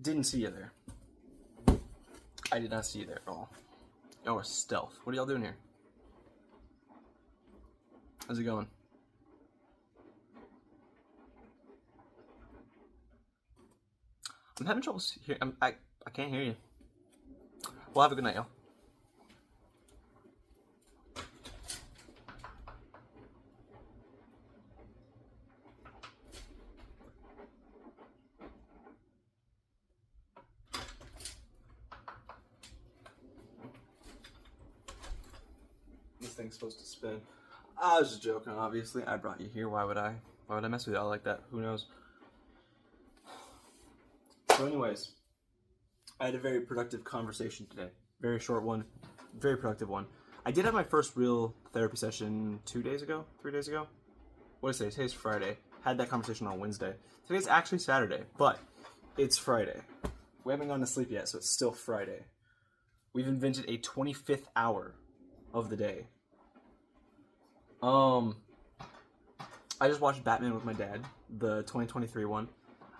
Didn't see you there. I did not see you there at all. Oh, stealth. What are y'all doing here? How's it going? I'm having trouble here. I can't hear you. Well, have a good night, y'all. This thing's supposed to spin. I was just joking, obviously. I brought you here. Why would I mess with y'all like that? Who knows? So anyways, I had a very productive conversation today. Very short one. Very productive one. I did have my first real therapy session 3 days ago. What is today? Today's Friday. Had that conversation on Wednesday. Today's actually Saturday, but it's Friday. We haven't gone to sleep yet, so it's still Friday. We've invented a 25th hour of the day. I just watched Batman with my dad, the 2023 one.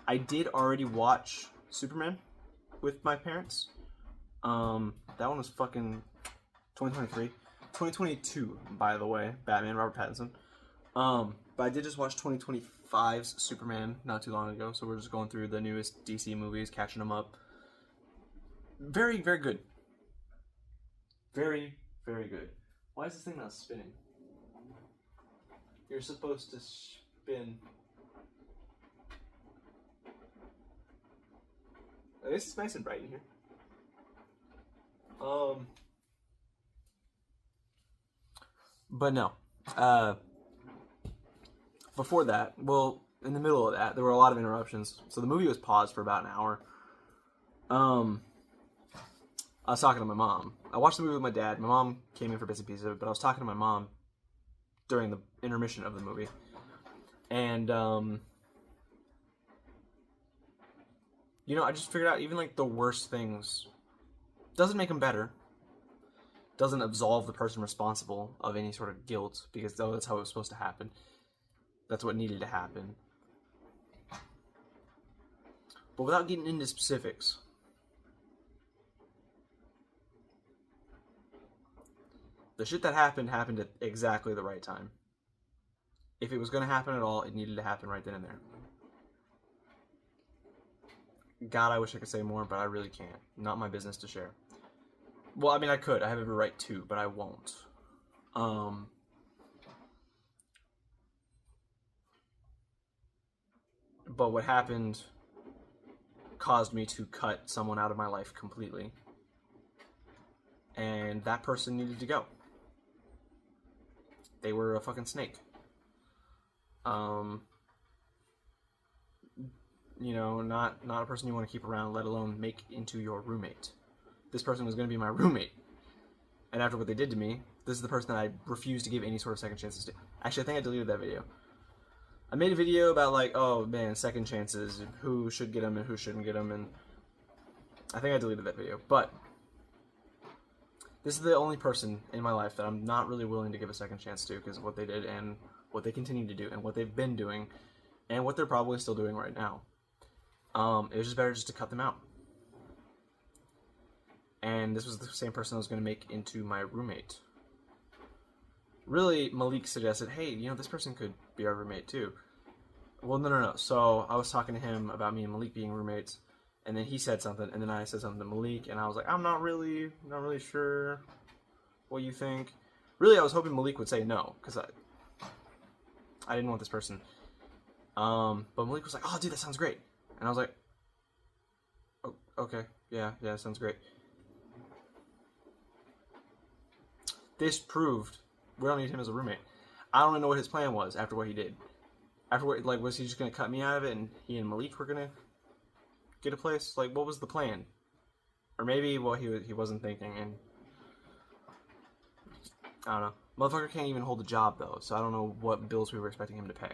I did already watch Superman with my parents. That one was fucking 2023. 2022, by the way, Batman, Robert Pattinson. But I did just watch 2025's Superman not too long ago, so we're just going through the newest DC movies, catching them up. Very, very good. Very, very good. Why is this thing not spinning? You're supposed to spin. This is nice and bright in here. But no. Before that, well, in the middle of that, there were a lot of interruptions. So the movie was paused for about an hour. I was talking to my mom. I watched the movie with my dad. My mom came in for bits and pieces of it, but I was talking to my mom during the intermission of the movie. And, you know, I just figured out even, like, the worst things doesn't make them better. Doesn't absolve the person responsible of any sort of guilt, because that's how it was supposed to happen. That's what needed to happen. But without getting into specifics, the shit that happened at exactly the right time. If it was going to happen at all, it needed to happen right then and there. God, I wish I could say more, but I really can't. Not my business to share. Well, I mean, I could. I have every right to, but I won't. But what happened caused me to cut someone out of my life completely. And that person needed to go. They were a fucking snake. You know, not a person you want to keep around, let alone make into your roommate. This person was going to be my roommate. And after what they did to me, this is the person that I refuse to give any sort of second chances to. Actually, I think I deleted that video. I made a video about, like, oh, man, second chances, who should get them and who shouldn't get them, and I think I deleted that video. But this is the only person in my life that I'm not really willing to give a second chance to because of what they did and what they continue to do and what they've been doing and what they're probably still doing right now. It was just better just to cut them out. And this was the same person I was going to make into my roommate. Really, Malik suggested, hey, you know, this person could be our roommate too. Well, no. So I was talking to him about me and Malik being roommates, and then he said something, and then I said something to Malik, and I was like, I'm not really sure what you think. Really, I was hoping Malik would say no, because I didn't want this person. But Malik was like, oh, dude, that sounds great. And I was like, oh, okay, yeah, sounds great. This proved we don't need him as a roommate. I don't even know what his plan was after what he did. After what, like, was he just going to cut me out of it and he and Malik were going to get a place? Like, what was the plan? Or maybe, well, he wasn't thinking, and I don't know. Motherfucker can't even hold a job, though, so I don't know what bills we were expecting him to pay.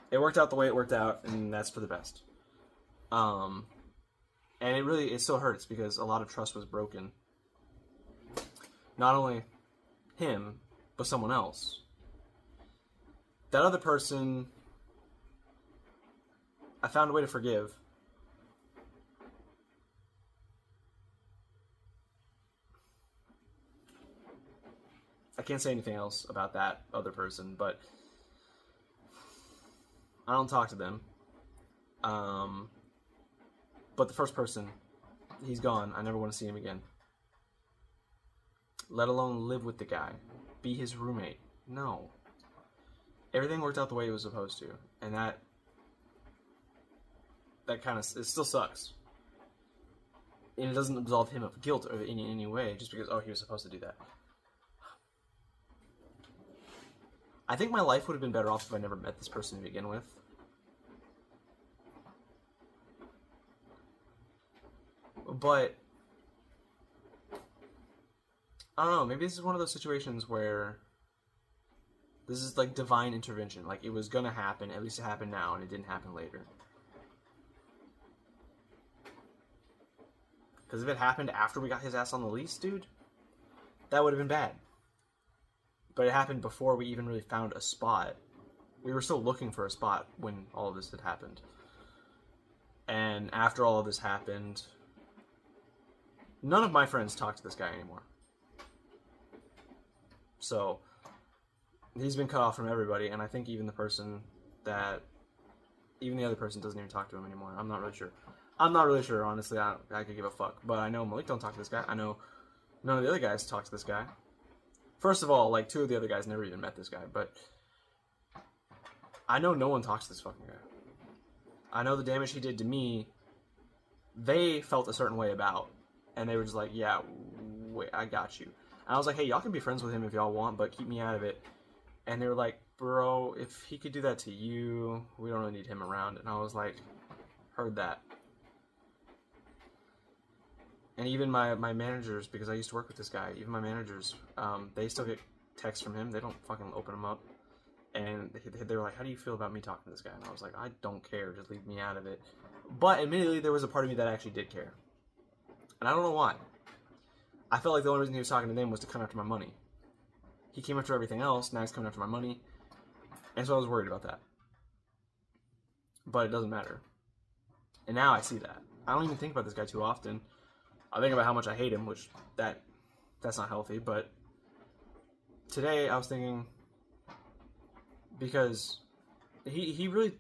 It worked out the way it worked out, and that's for the best. And it still hurts because a lot of trust was broken. Not only him, but someone else. That other person, I found a way to forgive. I can't say anything else about that other person, but I don't talk to them. But the first person, he's gone. I never want to see him again. Let alone live with the guy, be his roommate. No. Everything worked out the way it was supposed to, and that kind of, it still sucks. And it doesn't absolve him of guilt in any way, just because, oh, he was supposed to do that. I think my life would have been better off if I never met this person to begin with. But I don't know, maybe this is one of those situations where this is like divine intervention. Like, it was gonna happen, at least it happened now, and it didn't happen later. Because if it happened after we got his ass on the lease, dude, that would have been bad. But it happened before we even really found a spot. We were still looking for a spot when all of this had happened. And after all of this happened, none of my friends talk to this guy anymore. So, he's been cut off from everybody, and I think even the other person doesn't even talk to him anymore. I'm not really sure, honestly. I could give a fuck. But I know Malik don't talk to this guy. I know none of the other guys talk to this guy. First of all, like, 2 of the other guys never even met this guy, but I know no one talks to this fucking guy. I know the damage he did to me, they felt a certain way about, and they were just like, yeah, wait, I got you. And I was like, hey, y'all can be friends with him if y'all want, but keep me out of it. And they were like, bro, if he could do that to you, we don't really need him around. And I was like, heard that. And even my managers, because I used to work with this guy, even my managers, they still get texts from him. They don't fucking open them up. And they were like, how do you feel about me talking to this guy? And I was like, I don't care. Just leave me out of it. But admittedly, there was a part of me that actually did care. And I don't know why. I felt like the only reason he was talking to them was to come after my money. He came after everything else. Now he's coming after my money. And so I was worried about that. But it doesn't matter. And now I see that. I don't even think about this guy too often. I think about how much I hate him, which that's not healthy. But today I was thinking, because he really,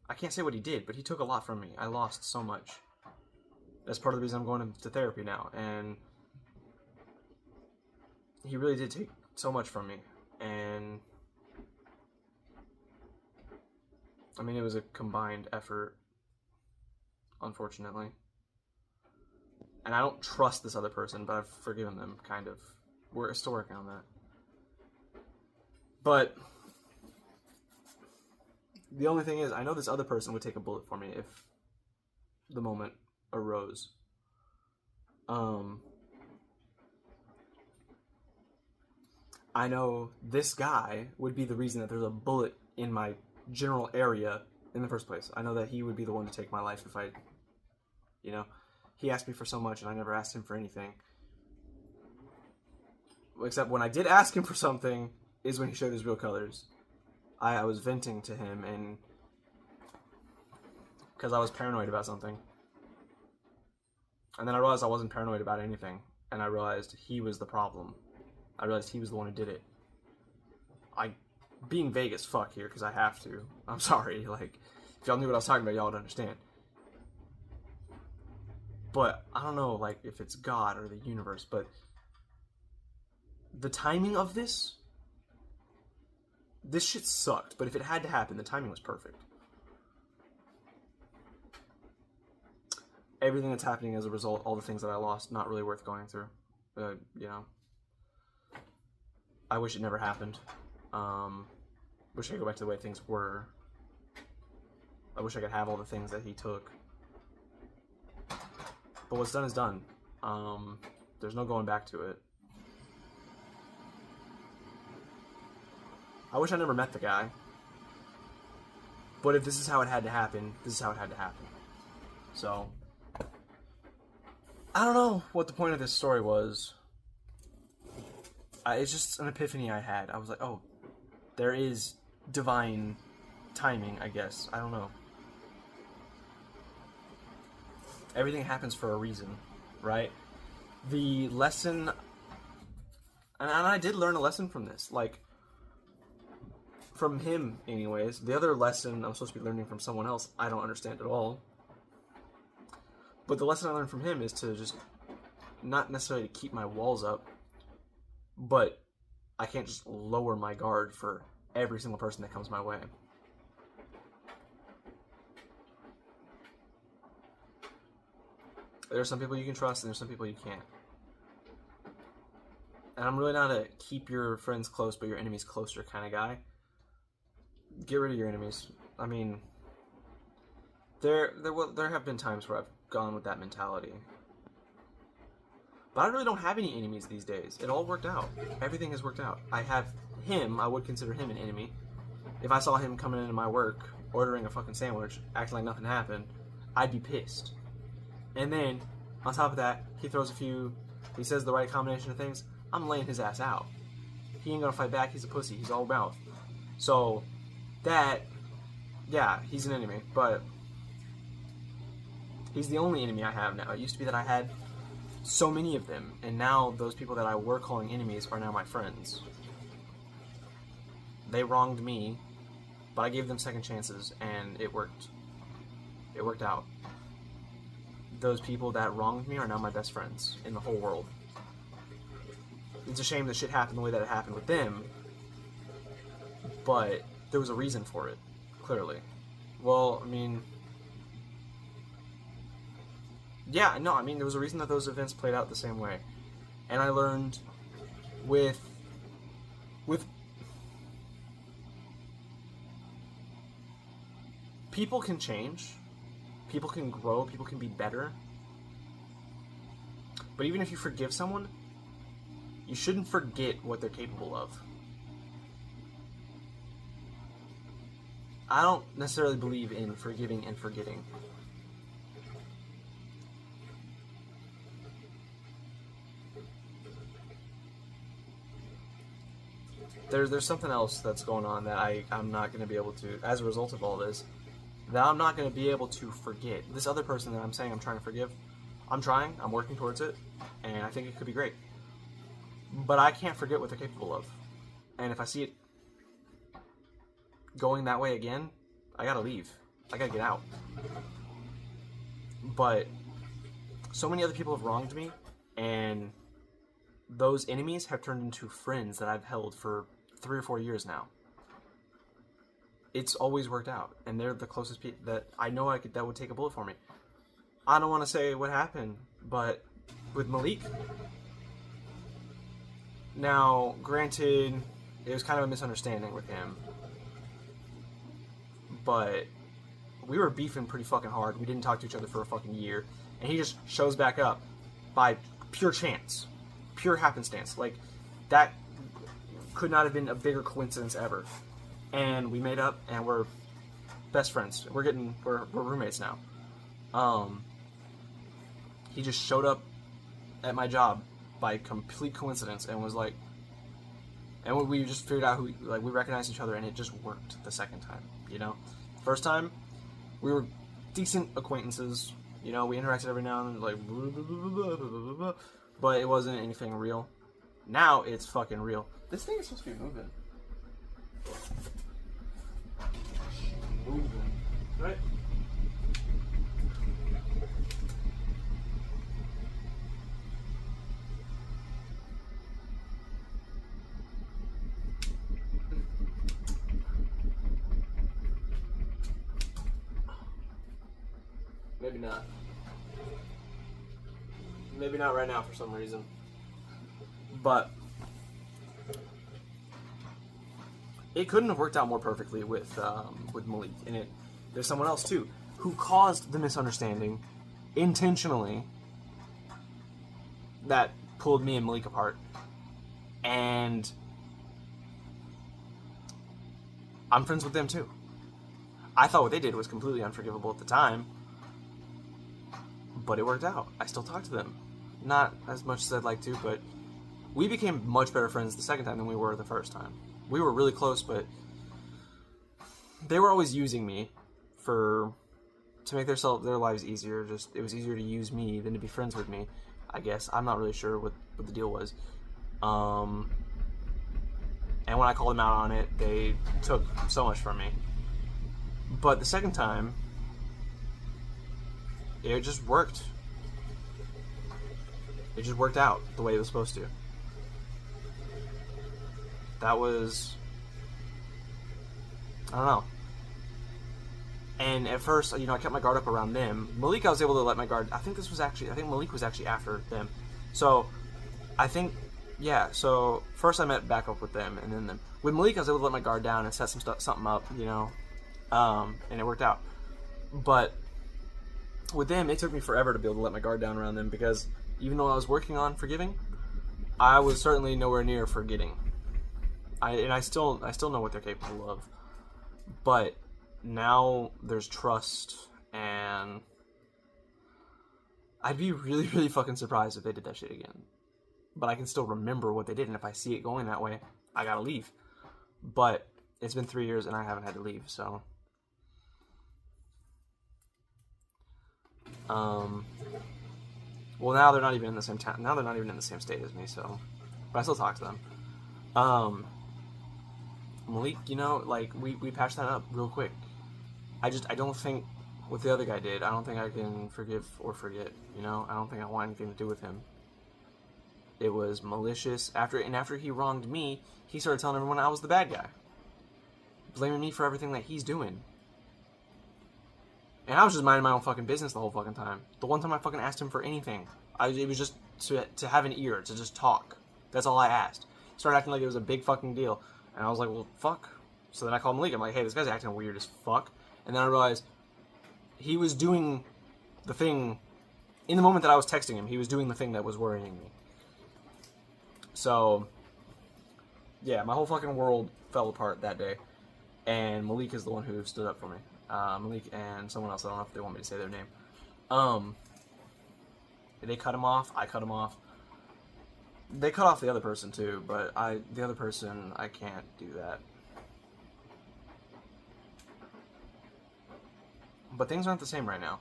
I can't say what he did, but he took a lot from me. I lost so much. That's part of the reason I'm going to therapy now. And he really did take so much from me. And I mean, it was a combined effort, unfortunately. And I don't trust this other person, but I've forgiven them, kind of. We're still working on that. But the only thing is, I know this other person would take a bullet for me if the moment arose. I know this guy would be the reason that there's a bullet in my general area in the first place. I know that he would be the one to take my life if I, he asked me for so much and I never asked him for anything. Except when I did ask him for something is when he showed his real colors. I was venting to him, and because I was paranoid about something. And then I realized I wasn't paranoid about anything, and I realized he was the problem. I realized he was the one who did it. Being vague as fuck here, because I have to. I'm sorry, like, if y'all knew what I was talking about, y'all would understand. But, I don't know, like, if it's God or the universe, but the timing of this shit sucked, but if it had to happen, the timing was perfect. Everything that's happening as a result, all the things that I lost, not really worth going through. I wish it never happened. Wish I could go back to the way things were. I wish I could have all the things that he took. But what's done is done. There's no going back to it. I wish I never met the guy. But if this is how it had to happen, this is how it had to happen. So, I don't know what the point of this story was. It's just an epiphany I had. I was like, oh, there is divine timing, I guess. I don't know. Everything happens for a reason, right? The lesson And I did learn a lesson from this. Like, from him, anyways. The other lesson I'm supposed to be learning from someone else, I don't understand at all. But the lesson I learned from him is to just not necessarily keep my walls up, but I can't just lower my guard for every single person that comes my way. There's some people you can trust, and there's some people you can't. And I'm really not a keep your friends close but your enemies closer kind of guy. Get rid of your enemies. I mean, there have been times where I've gone with that mentality. But I really don't have any enemies these days. It all worked out. Everything has worked out. I have him. I would consider him an enemy. If I saw him coming into my work, ordering a fucking sandwich, acting like nothing happened, I'd be pissed. And then, on top of that, he says the right combination of things, I'm laying his ass out. He ain't gonna fight back, he's a pussy, he's all mouth. So, he's an enemy, but he's the only enemy I have now. It used to be that I had so many of them, and now those people that I were calling enemies are now my friends. They wronged me, but I gave them second chances, and it worked. It worked out. Those people that wronged me are now my best friends in the whole world. It's a shame that shit happened the way that it happened with them, but there was a reason for it, clearly. Well, I mean, there was a reason that those events played out the same way. And I learned with people can change, people can grow, people can be better. But even if you forgive someone, you shouldn't forget what they're capable of. I don't necessarily believe in forgiving and forgetting. There's something else that's going on that I'm not going to be able to, as a result of all this, that I'm not going to be able to forget. This other person that I'm saying I'm trying to forgive, I'm working towards it, and I think it could be great. But I can't forget what they're capable of. And if I see it going that way again, I gotta leave. I gotta get out. But so many other people have wronged me, and those enemies have turned into friends that I've held for 3 or 4 years now. It's always worked out, and they're the closest people that I know that would take a bullet for me. I don't want to say what happened, but with Malik, now, granted, it was kind of a misunderstanding with him, but we were beefing pretty fucking hard. We didn't talk to each other for a fucking year, and he just shows back up by pure chance, pure happenstance. Like, that could not have been a bigger coincidence ever. And we made up, and we're best friends. We're roommates now. He just showed up at my job by complete coincidence and was like, and we just figured out we recognized each other, and it just worked the second time, you know? First time, we were decent acquaintances, you know, we interacted every now and then, like, blah, blah, blah, blah, blah, blah, but it wasn't anything real. Now it's fucking real. This thing is supposed to be moving. Right? Maybe not. Maybe not right now for some reason. But it couldn't have worked out more perfectly with Malik. And there's someone else too who caused the misunderstanding intentionally that pulled me and Malik apart. And I'm friends with them too. I thought what they did was completely unforgivable at the time, but it worked out. I still talk to them. Not as much as I'd like to, but we became much better friends the second time than we were the first time. We were really close, but they were always using me to make their lives easier. Just, it was easier to use me than to be friends with me, I guess. I'm not really sure what the deal was. And when I called them out on it, they took so much from me. But the second time, it just worked. It just worked out the way it was supposed to. That was... I don't know. And at first, I kept my guard up around them. Malik, I was able to let my guard... I think Malik was actually after them. So, so first I met back up with them, and then with Malik, I was able to let my guard down and set something up, and it worked out. But with them, it took me forever to be able to let my guard down around them, because even though I was working on forgiving, I was certainly nowhere near forgetting. I still know what they're capable of. But now there's trust, and I'd be really, really fucking surprised if they did that shit again. But I can still remember what they did, and if I see it going that way, I gotta leave. But it's been 3 years, and I haven't had to leave, so... Well, now they're not even in the same town. Now they're not even in the same state as me, so... But I still talk to them. Malik, we patched that up real quick. I don't think what the other guy did, I don't think I can forgive or forget, I don't think I want anything to do with him. It was malicious. After he wronged me, he started telling everyone I was the bad guy. Blaming me for everything that he's doing. And I was just minding my own fucking business the whole fucking time. The one time I fucking asked him for anything, it was just to have an ear, to just talk. That's all I asked. He started acting like it was a big fucking deal. And I was like, well, fuck. So then I called Malik. I'm like, hey, this guy's acting weird as fuck. And then I realized he was doing the thing, in the moment that I was texting him, he was doing the thing that was worrying me. So, yeah, my whole fucking world fell apart that day. And Malik is the one who stood up for me. Malik and someone else, I don't know if they want me to say their name. They cut him off, I cut him off. They cut off the other person too, but the other person, I can't do that. But things aren't the same right now.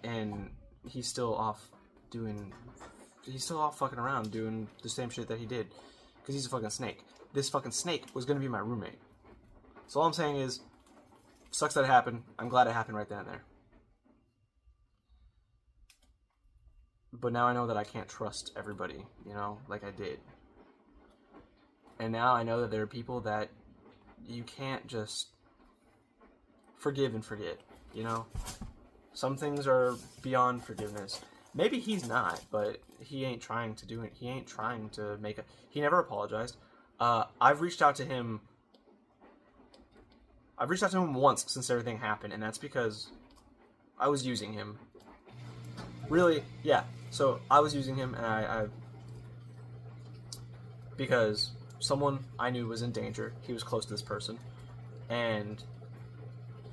And he's still off fucking around doing the same shit that he did. Because he's a fucking snake. This fucking snake was going to be my roommate. So all I'm saying is, sucks that it happened. I'm glad it happened right then and there. But now I know that I can't trust everybody, like I did. And now I know that there are people that you can't just forgive and forget, Some things are beyond forgiveness. Maybe he's not, but he ain't trying to do it. He ain't trying to make it. He never apologized. I've reached out to him once since everything happened, and that's because I was using him. Really, yeah. So I was using him, and I because someone I knew was in danger. He was close to this person, and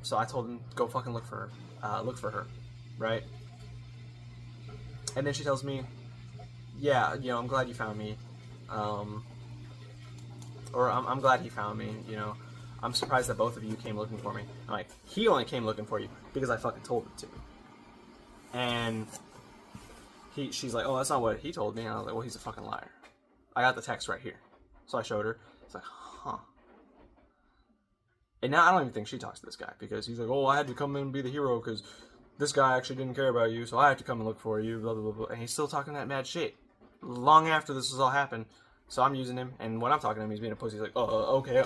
so I told him, go fucking look for her, right? And then she tells me, yeah, I'm glad you found me, or I'm glad he found me, I'm surprised that both of you came looking for me. I'm like, he only came looking for you because I fucking told him to. And she's like, oh, that's not what he told me. And I was like, well, he's a fucking liar. I got the text right here. So I showed her. It's like, huh. And now I don't even think she talks to this guy because he's like, oh, I had to come in and be the hero because this guy actually didn't care about you, so I have to come and look for you, blah, blah, blah, blah. And he's still talking that mad shit. Long after this has all happened. So I'm using him, and when I'm talking to him, he's being a pussy. He's like, okay,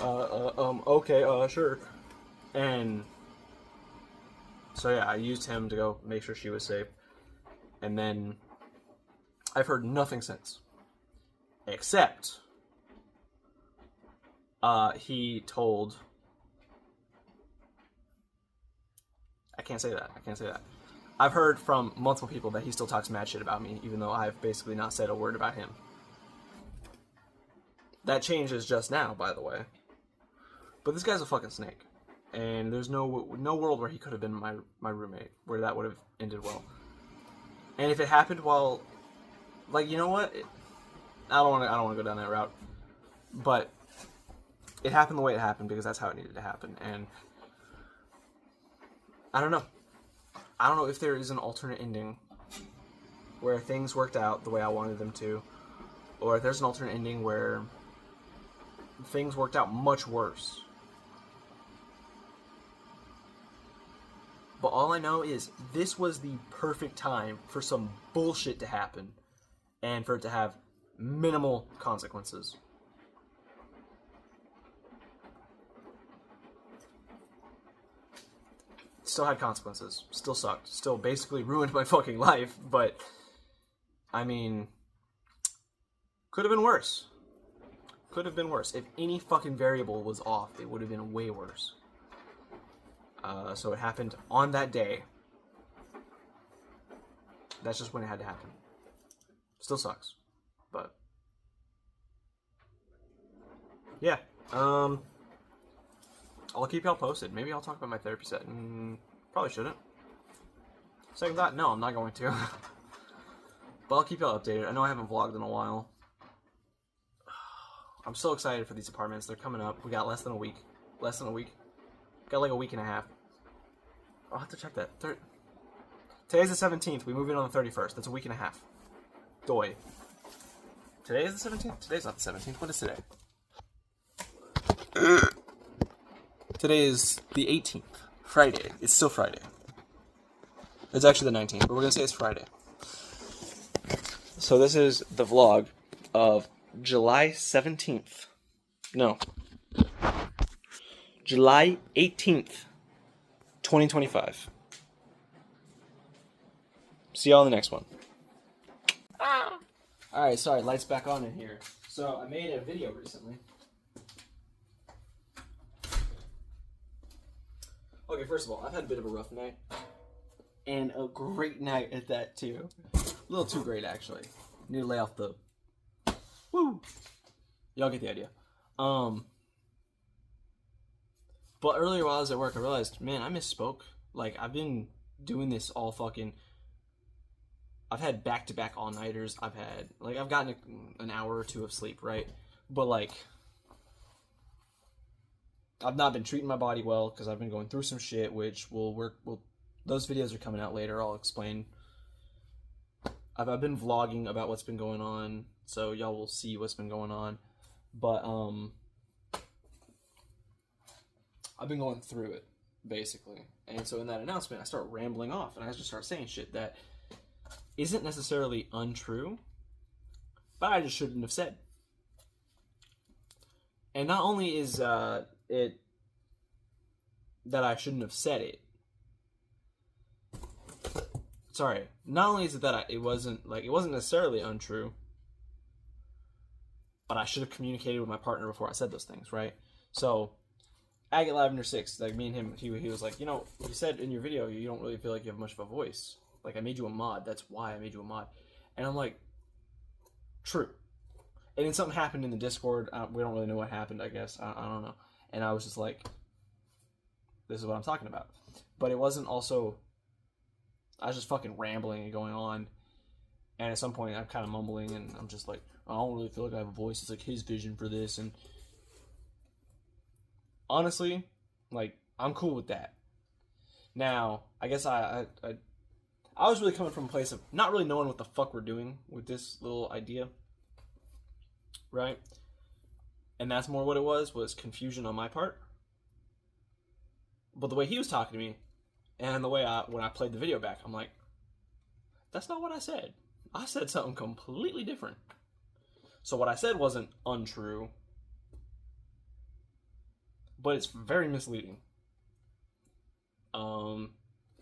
sure. And so yeah, I used him to go make sure she was safe. And then I've heard nothing since. Except he told... I can't say that. I've heard from multiple people that he still talks mad shit about me, even though I've basically not said a word about him. That changes just now, by the way. But this guy's a fucking snake. And there's no world where he could have been my roommate, where that would have ended well. And if it happened while... Like, you know what? I don't want to go down that route. But it happened the way it happened because that's how it needed to happen. And I don't know. I don't know if there is an alternate ending where things worked out the way I wanted them to, or if there's an alternate ending where things worked out much worse. But all I know is this was the perfect time for some bullshit to happen and for it to have minimal consequences. Still had consequences. Still sucked. Still basically ruined my fucking life, but I mean, could have been worse. Could have been worse. If any fucking variable was off, it would have been way worse. So it happened on that day. That's just when it had to happen. Still sucks. But yeah. I'll keep y'all posted. Maybe I'll talk about my therapy set. Probably shouldn't. Second thought, no, I'm not going to. But I'll keep y'all updated. I know I haven't vlogged in a while. I'm so excited for these apartments. They're coming up. We got less than a week. Less than a week. Got like a week and a half. I'll have to check that. Today's the 17th. We move in on the 31st. That's a week and a half. Doi. Today is the 17th? Today's not the 17th. What is today? Today is the 18th. Friday. It's still Friday. It's actually the 19th, but we're going to say it's Friday. So this is the vlog of July 17th. No. July 18th, 2025. See y'all in the next one. Alright, sorry, lights back on in here. So, I made a video recently. Okay, first of all, I've had a bit of a rough night. And a great night at that, too. A little too great, actually. Need to lay off the... Woo! Y'all get the idea. But earlier while I was at work, I realized, man, I misspoke. Like, I've been doing this all fucking... I've had back-to-back all-nighters. I've gotten an hour or two of sleep, right? But, like, I've not been treating my body well because I've been going through some shit, which those videos are coming out later. I'll explain. I've been vlogging about what's been going on, so y'all will see what's been going on. But, I've been going through it, basically. And so in that announcement, I start rambling off, and I just start saying shit that isn't necessarily untrue, but I just shouldn't have said. And not only is it that I shouldn't have said it. Sorry. Not only is it that it wasn't necessarily untrue, but I should have communicated with my partner before I said those things, right? So, Agate Lavender 6, like me and him, he was like, you said in your video you don't really feel like you have much of a voice. Like, I made you a mod. That's why I made you a mod. And I'm like, true. And then something happened in the Discord. We don't really know what happened, I guess. I don't know. And I was just like, this is what I'm talking about. But it wasn't also... I was just fucking rambling and going on. And at some point, I'm kind of mumbling, and I'm just like, I don't really feel like I have a voice. It's like his vision for this. And honestly, like, I'm cool with that. Now, I guess I was really coming from a place of not really knowing what the fuck we're doing with this little idea. Right? And that's more what it was confusion on my part. But the way he was talking to me, and the way when I played the video back, I'm like, that's not what I said. I said something completely different. So what I said wasn't untrue, but it's very misleading. And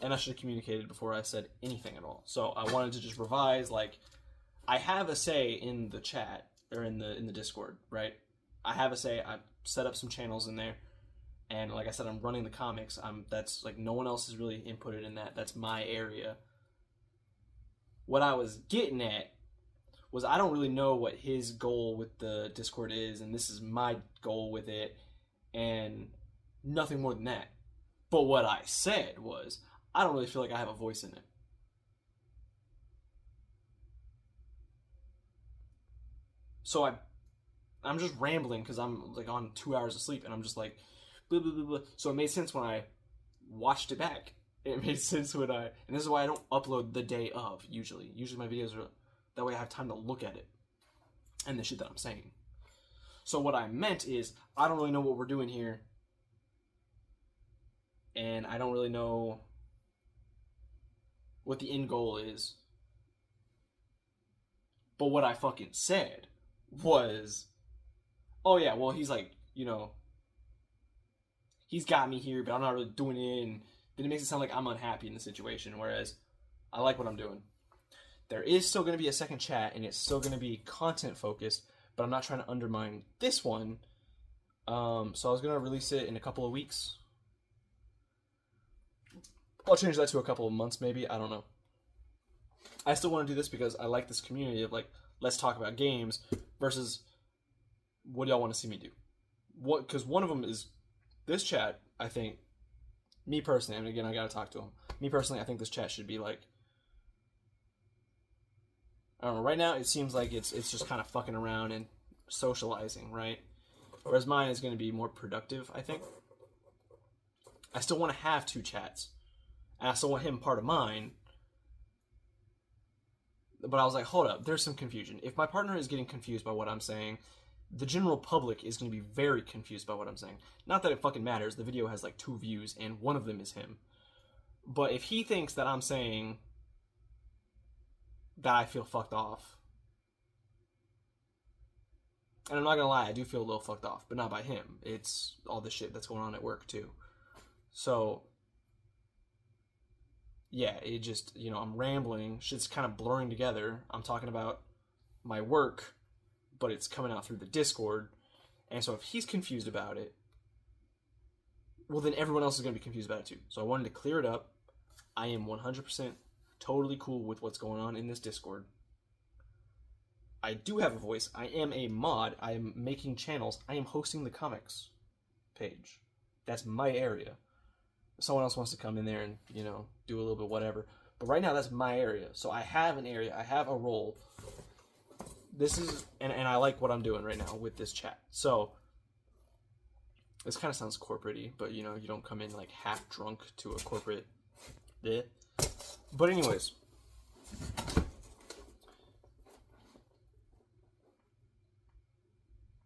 I should have communicated before I said anything at all. So I wanted to just revise, like, I have a say in the chat, or in the Discord, right? I have a say. I set up some channels in there. And like I said, I'm running the comics. That's like, no one else is really inputted in that. That's my area. What I was getting at was I don't really know what his goal with the Discord is, and this is my goal with it, and nothing more than that. But what I said was, I don't really feel like I have a voice in it. So I'm just rambling because I'm like on 2 hours of sleep, and I'm just like, blah, blah, blah, blah. So it made sense when I watched it back. It made sense when and this is why I don't upload the day of, usually. Usually my videos are, that way I have time to look at it. and the shit that I'm saying. So what I meant is, I don't really know what we're doing here, and I don't really know what the end goal is. But what I fucking said was, oh yeah, well, he's like, he's got me here, but I'm not really doing it, and then it makes it sound like I'm unhappy in the situation, whereas I like what I'm doing. There is still going to be a second chat, and it's still going to be content focused, but I'm not trying to undermine this one. So I was going to release it in a couple of weeks. I'll change that to a couple of months, maybe. I don't know. I still want to do this because I like this community of, like, let's talk about games versus what do y'all want to see me do? Because one of them is this chat, I think, me personally, and again, I got to talk to him. Me personally, I think this chat should be, like, I don't know, right now it seems like it's just kind of fucking around and socializing, right? Whereas mine is going to be more productive, I think. I still want to have two chats. And I still want him part of mine. But I was like, hold up, there's some confusion. If my partner is getting confused by what I'm saying, the general public is going to be very confused by what I'm saying. Not that it fucking matters. The video has like 2 views, and one of them is him. But if he thinks that I'm saying that I feel fucked off, and I'm not gonna lie, I do feel a little fucked off, but not by him. It's all the shit that's going on at work too. So yeah, it just, I'm rambling, shit's kind of blurring together. I'm talking about my work, but it's coming out through the Discord. And so if he's confused about it, well, then everyone else is going to be confused about it too. So I wanted to clear it up. I am 100% totally cool with what's going on in this Discord. I do have a voice. I am a mod. I am making channels. I am hosting the comics page. That's my area. Someone else wants to come in there and, do a little bit whatever. But right now, that's my area. So I have an area. I have a role. This is, and I like what I'm doing right now with this chat. So this kind of sounds corporate-y, but, you don't come in, like, half drunk to a corporate bit. But anyways.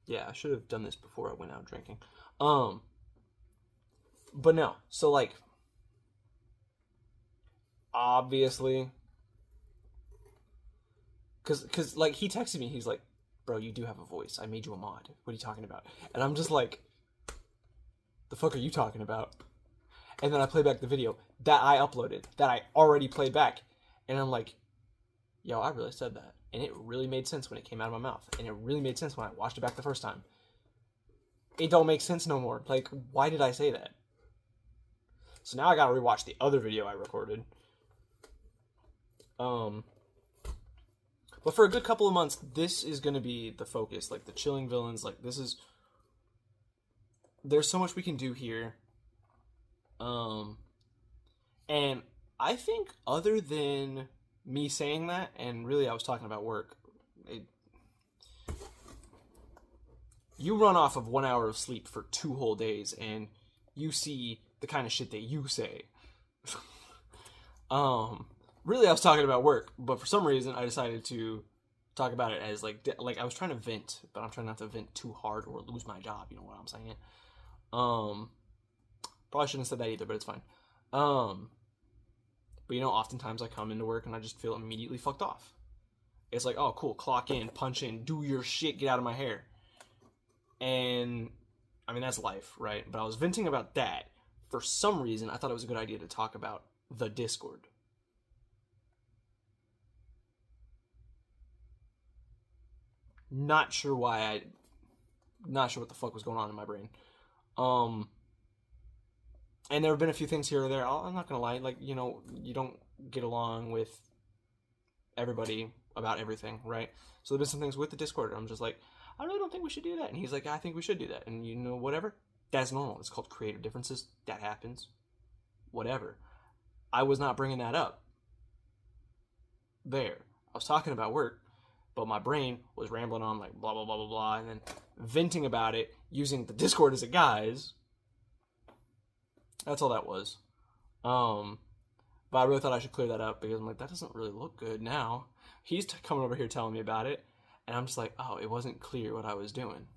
Yeah, I should have done this before I went out drinking. But no, so, like, obviously, because like, he texted me, he's like, bro, you do have a voice, I made you a mod, what are you talking about? And I'm just like, the fuck are you talking about? And then I play back the video that I uploaded, that I already played back, and I'm like, yo, I really said that, and it really made sense when it came out of my mouth, and it really made sense when I watched it back the first time. It don't make sense no more. Like, why did I say that? So now I gotta rewatch the other video I recorded. But for a good couple of months, this is gonna be the focus. Like, the chilling villains, like, there's so much we can do here. And I think other than me saying that, and really I was talking about work, you run off of 1 hour of sleep for 2 whole days, and you see the kind of shit that you say. Really, I was talking about work, but for some reason, I decided to talk about it as, like I was trying to vent, but I'm trying not to vent too hard or lose my job, you know what I'm saying? Probably shouldn't have said that either, but it's fine. But, oftentimes I come into work and I just feel immediately fucked off. It's like, oh, cool, clock in, punch in, do your shit, get out of my hair. And, I mean, that's life, right? But I was venting about that. For some reason, I thought it was a good idea to talk about the Discord. Not sure why not sure what the fuck was going on in my brain. And there have been a few things here or there. I'm not gonna lie, like, you don't get along with everybody about everything, right? So there've been some things with the Discord. I'm just like, I really don't think we should do that. And he's like, I think we should do that. And whatever. That's normal. It's called creative differences. That happens. Whatever. I was not bringing that up. There. I was talking about work, but my brain was rambling on, like, blah, blah, blah, blah, blah, and then venting about it using the Discord as a guise. That's all that was. But I really thought I should clear that up because I'm like, that doesn't really look good now. He's coming over here telling me about it. And I'm just like, oh, it wasn't clear what I was doing.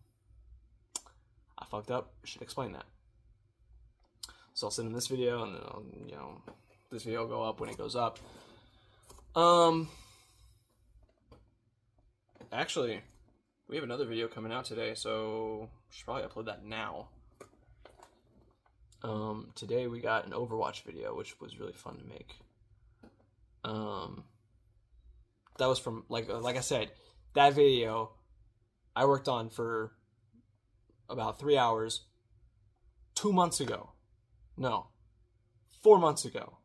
I fucked up. Should explain that. So I'll send him this video, and then this video will go up when it goes up. Actually, we have another video coming out today, so I should probably upload that now. Today we got an Overwatch video, which was really fun to make. That was from, like I said, that video I worked on for about 3 hours 2 months ago. No, 4 months ago.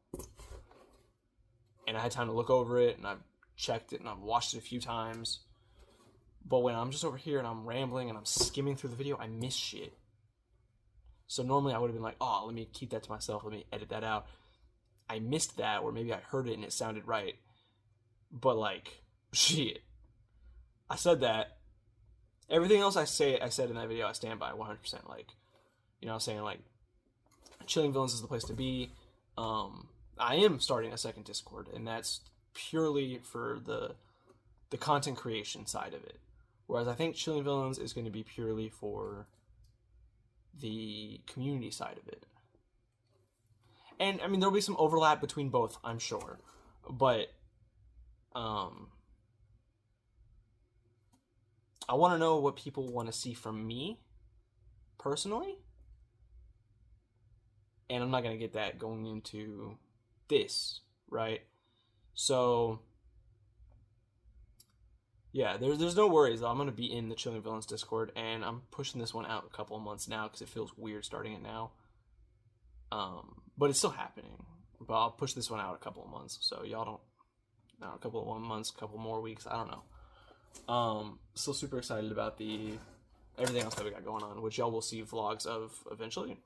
And I had time to look over it, and I've checked it, and I've watched it a few times. But when I'm just over here and I'm rambling and I'm skimming through the video, I miss shit. So normally I would have been like, oh, let me keep that to myself, let me edit that out. I missed that, or maybe I heard it and it sounded right. But like, shit. I said that. Everything else I said in that video, I stand by 100%. Like, you know what I'm saying? Like, Chilling Villains is the place to be. I am starting a second Discord, and that's purely for the content creation side of it. Whereas I think Chilling Villains is going to be purely for the community side of it. And, I mean, there'll be some overlap between both, I'm sure. But, I want to know what people want to see from me, personally. And I'm not going to get that going into this, right? So, yeah, there's no worries, though. I'm going to be in the Chilling Villains Discord, and I'm pushing this one out a couple of months now because it feels weird starting it now. But it's still happening. But I'll push this one out a couple of months, so y'all don't... No, a couple of months, a couple more weeks, I don't know. Still super excited about everything else that we got going on, which y'all will see vlogs of eventually.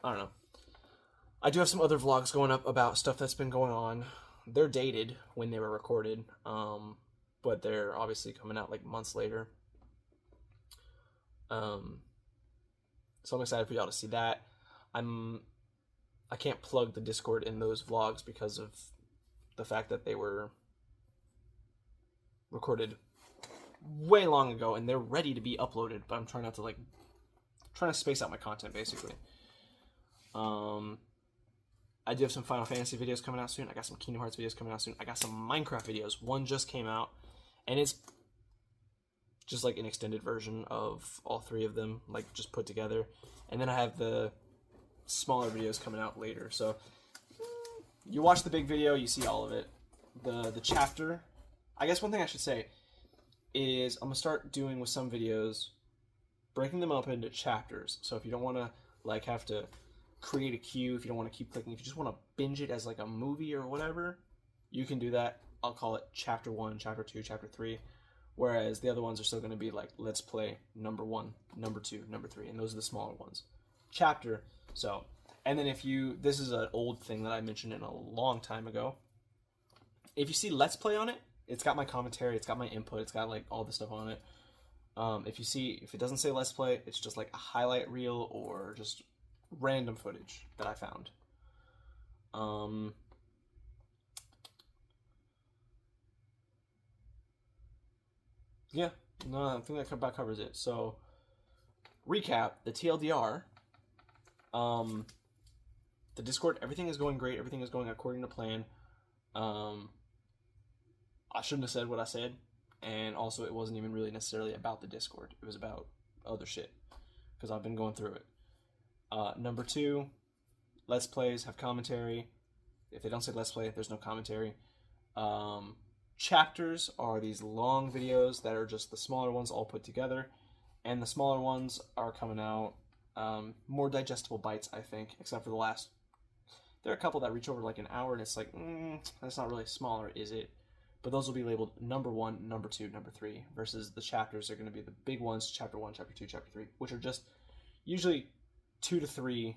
I don't know. I do have some other vlogs going up about stuff that's been going on. They're dated when they were recorded, but they're obviously coming out like months later. So I'm excited for y'all to see that. I can't plug the Discord in those vlogs because of the fact that they were recorded way long ago and they're ready to be uploaded, but I'm trying to space out my content basically. I do have some Final Fantasy videos coming out soon. I got some Kingdom Hearts videos coming out soon. I got some Minecraft videos. One just came out, and it's just like an extended version of all three of them, like just put together. And then I have the smaller videos coming out later. So you watch the big video, you see all of it. The chapter, I guess one thing I should say is I'm gonna start doing with some videos, breaking them up into chapters. So if you don't want to like have to create a queue, if you don't want to keep clicking, if you just want to binge it as like a movie or whatever, you can do that. I'll call it chapter 1, chapter 2, chapter 3. Whereas the other ones are still going to be like, let's play number 1, number 2, number 3, and those are the smaller ones. Chapter. So, and then this is an old thing that I mentioned in a long time ago. If you see Let's Play on it, it's got my commentary, it's got my input, it's got like all the stuff on it. If it doesn't say Let's Play, it's just like a highlight reel or just random footage that I found. Yeah, no, I think that about covers it. So, recap, the TLDR, the Discord, everything is going great, everything is going according to plan. I shouldn't have said what I said, and also it wasn't even really necessarily about the Discord. It was about other shit, because I've been going through it. Number 2, Let's Plays have commentary. If they don't say Let's Play, there's no commentary. Chapters are these long videos that are just the smaller ones all put together. And the smaller ones are coming out more digestible bites, I think, except for the last... There are a couple that reach over like an hour, and it's like, that's not really smaller, is it? But those will be labeled number 1, number 2, number 3, versus the chapters are going to be the big ones, chapter 1, chapter 2, chapter 3, which are just usually 2 to 3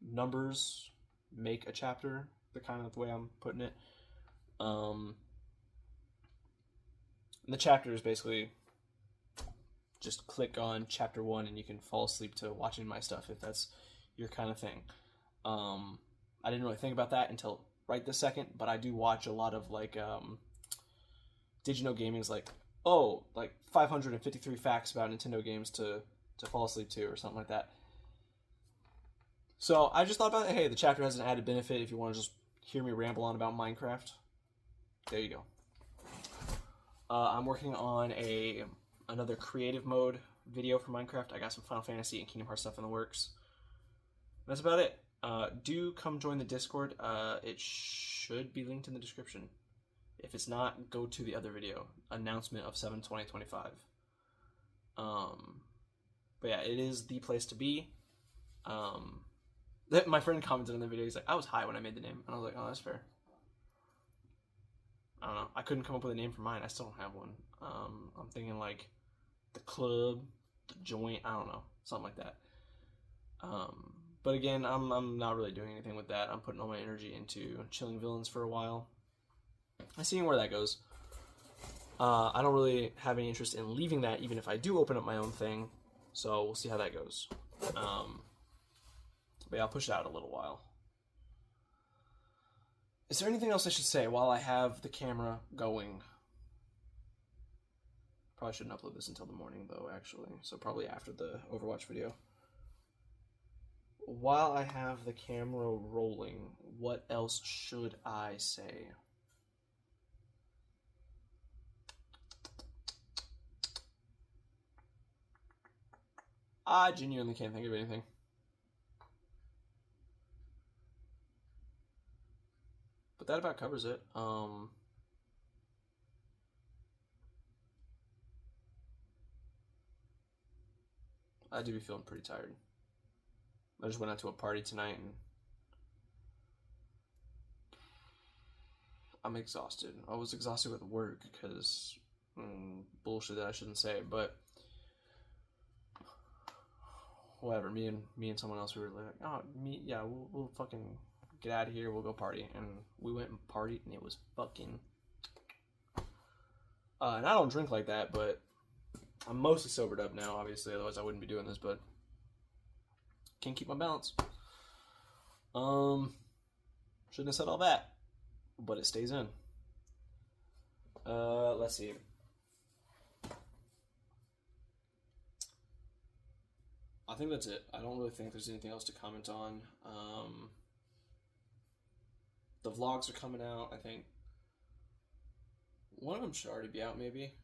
numbers make a chapter, the kind of way I'm putting it. And the chapter is basically just click on chapter 1 and you can fall asleep to watching my stuff if that's your kind of thing. I didn't really think about that until right this second, but I do watch a lot of like Did You Know Gaming is like, oh, like 553 facts about Nintendo games to fall asleep to or something like that. So I just thought about it. Hey, the chapter has an added benefit if you want to just hear me ramble on about Minecraft. There you go. I'm working on another creative mode video for Minecraft. I got some Final Fantasy and Kingdom Hearts stuff in the works. That's about it. Do come join the Discord. It should be linked in the description. If it's not, go to the other video. Announcement of 7/20/25. But yeah, it is the place to be. My friend commented on the video. He's like, I was high when I made the name. And I was like, oh, that's fair. I don't know. I couldn't come up with a name for mine. I still don't have one. I'm thinking like the club, the joint. I don't know. Something like that. But again, I'm not really doing anything with that. I'm putting all my energy into chilling villains for a while. I see where that goes. I don't really have any interest in leaving that, even if I do open up my own thing. So we'll see how that goes. But yeah, I'll push it out a little while. Is there anything else I should say while I have the camera going? Probably shouldn't upload this until the morning, though, actually. So probably after the Overwatch video. While I have the camera rolling, what else should I say? I genuinely can't think of anything. But that about covers it. I do be feeling pretty tired. I just went out to a party tonight and I'm exhausted. I was exhausted with work because bullshit that I shouldn't say, but whatever. Me and someone else, we were like, oh, we'll fucking get out of here. We'll go party, and we went and partied, and it was fucking. And I don't drink like that, but I'm mostly sobered up now. Obviously, otherwise I wouldn't be doing this, but can't keep my balance. Shouldn't have said all that, but it stays in. Let's see. I think that's it. I don't really think there's anything else to comment on. The vlogs are coming out, I think. One of them should already be out, maybe.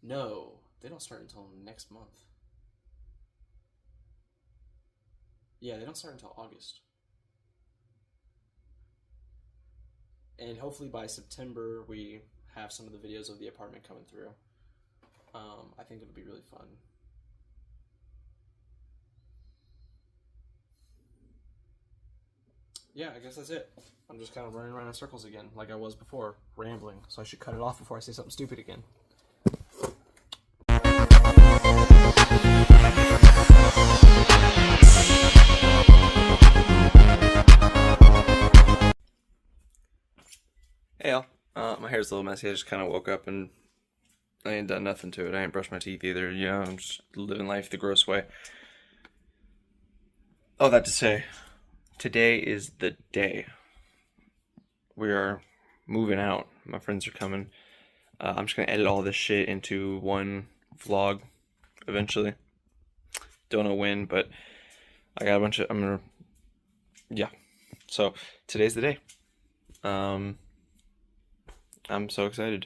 No, they don't start until next month. Yeah, they don't start until August. And hopefully by September, we have some of the videos of the apartment coming through. I think it'll be really fun. Yeah, I guess that's it. I'm just kind of running around in circles again, like I was before, rambling. So I should cut it off before I say something stupid again. Hey y'all. My hair's a little messy. I just kind of woke up and I ain't done nothing to it. I ain't brushed my teeth either. You know, I'm just living life the gross way. All that to say, today is the day. We are moving out. My friends are coming. I'm just going to edit all this shit into one vlog eventually. Don't know when, but I got a bunch of... Yeah. So, today's the day. I'm so excited.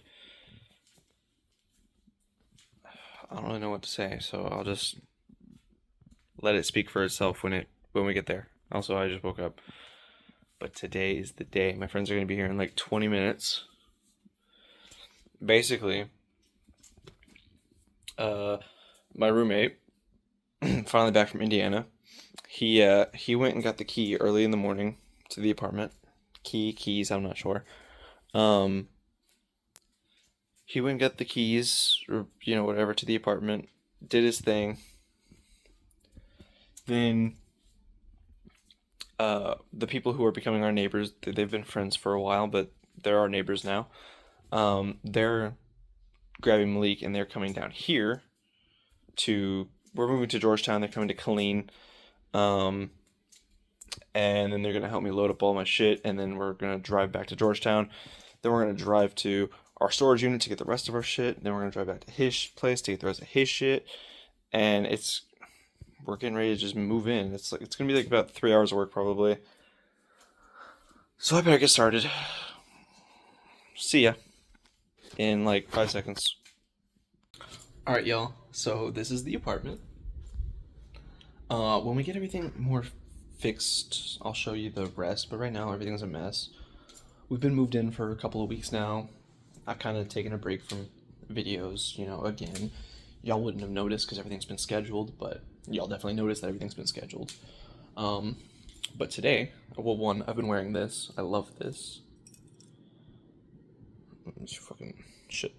I don't really know what to say, so I'll just let it speak for itself when we get there. Also, I just woke up. But today is the day. My friends are going to be here in like 20 minutes. Basically, my roommate, finally back from Indiana, he went and got the key early in the morning to the apartment. Keys, I'm not sure. He went and got the keys, or, you know, whatever, to the apartment, did his thing. Then, the people who are becoming our neighbors, they've been friends for a while, but they're our neighbors now. They're grabbing Malik, and they're coming down here we're moving to Georgetown, they're coming to Killeen. and then they're gonna help me load up all my shit, and then we're gonna drive back to Georgetown. Then we're gonna drive to our storage unit to get the rest of our shit. Then we're gonna drive back to his place to get the rest of his shit, and we're getting ready to just move in. It's gonna be like about 3 hours of work probably. So I better get started. See ya in like 5 seconds. All right, y'all. So this is the apartment. When we get everything more fixed, I'll show you the rest. But right now, everything's a mess. We've been moved in for a couple of weeks now. I've kind of taken a break from videos, again. Y'all wouldn't have noticed because everything's been scheduled, but y'all definitely noticed that everything's been scheduled. But today, well, one, I've been wearing this. I love this. It's fucking shit.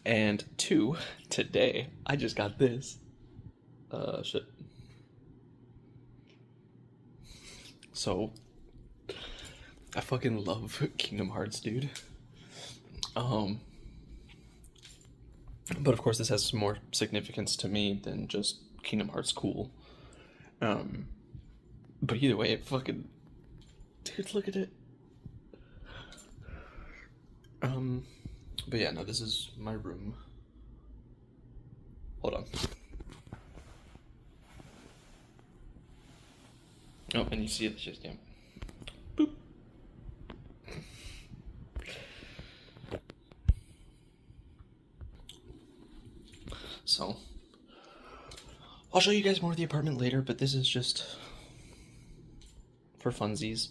And two, today, I just got this. Shit. So, I fucking love Kingdom Hearts, dude. But of course this has more significance to me than just Kingdom Hearts cool. But either way, it fucking... Dude, look at it. But yeah, no, this is my room. Hold on. Oh, and you see it's just, yeah. Boop. So, I'll show you guys more of the apartment later, but this is just for funsies.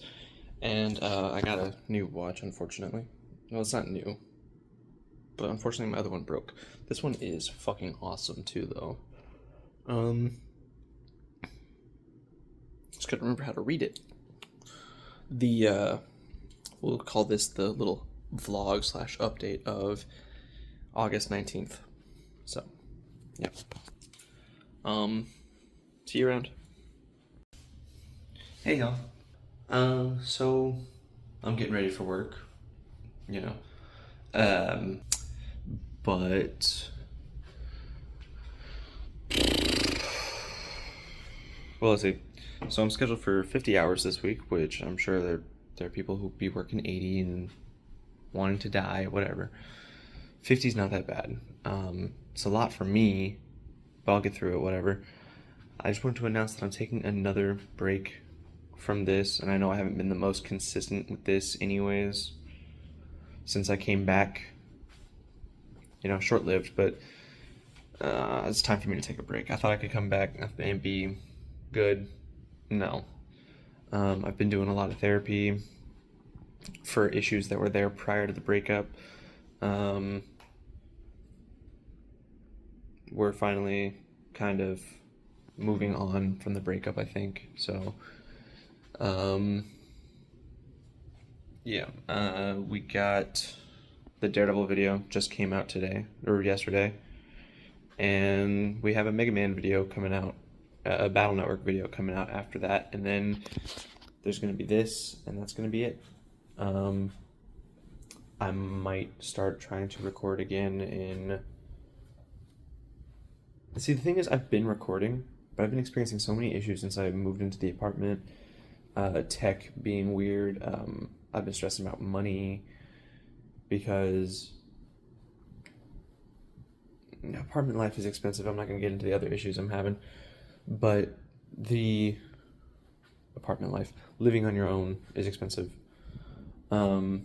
And I got a new watch, unfortunately. No, it's not new, but unfortunately my other one broke. This one is fucking awesome too, though. Just gotta remember how to read it. We'll call this the little vlog / update of August 19th. So, yeah. See you around. Hey y'all. So I'm getting ready for work, but well, let's see. So I'm scheduled for 50 hours this week, which I'm sure there are people who be working 80 and wanting to die, whatever. 50 is not that bad. It's a lot for me, but I'll get through it, whatever. I just wanted to announce that I'm taking another break from this, and I know I haven't been the most consistent with this anyways since I came back. Short-lived, but it's time for me to take a break. I thought I could come back and be good. No. I've been doing a lot of therapy for issues that were there prior to the breakup. We're finally kind of moving on from the breakup, I think. So, yeah, we got the Daredevil video just came out today, or yesterday, and we have a Mega Man video coming out, a Battle Network video coming out after that, and then there's going to be this, and that's going to be it. I might start trying to record again in... See, the thing is, I've been recording, but I've been experiencing so many issues since I moved into the apartment. Tech being weird. I've been stressing about money because apartment life is expensive. I'm not going to get into the other issues I'm having, but the apartment life, living on your own, is expensive. So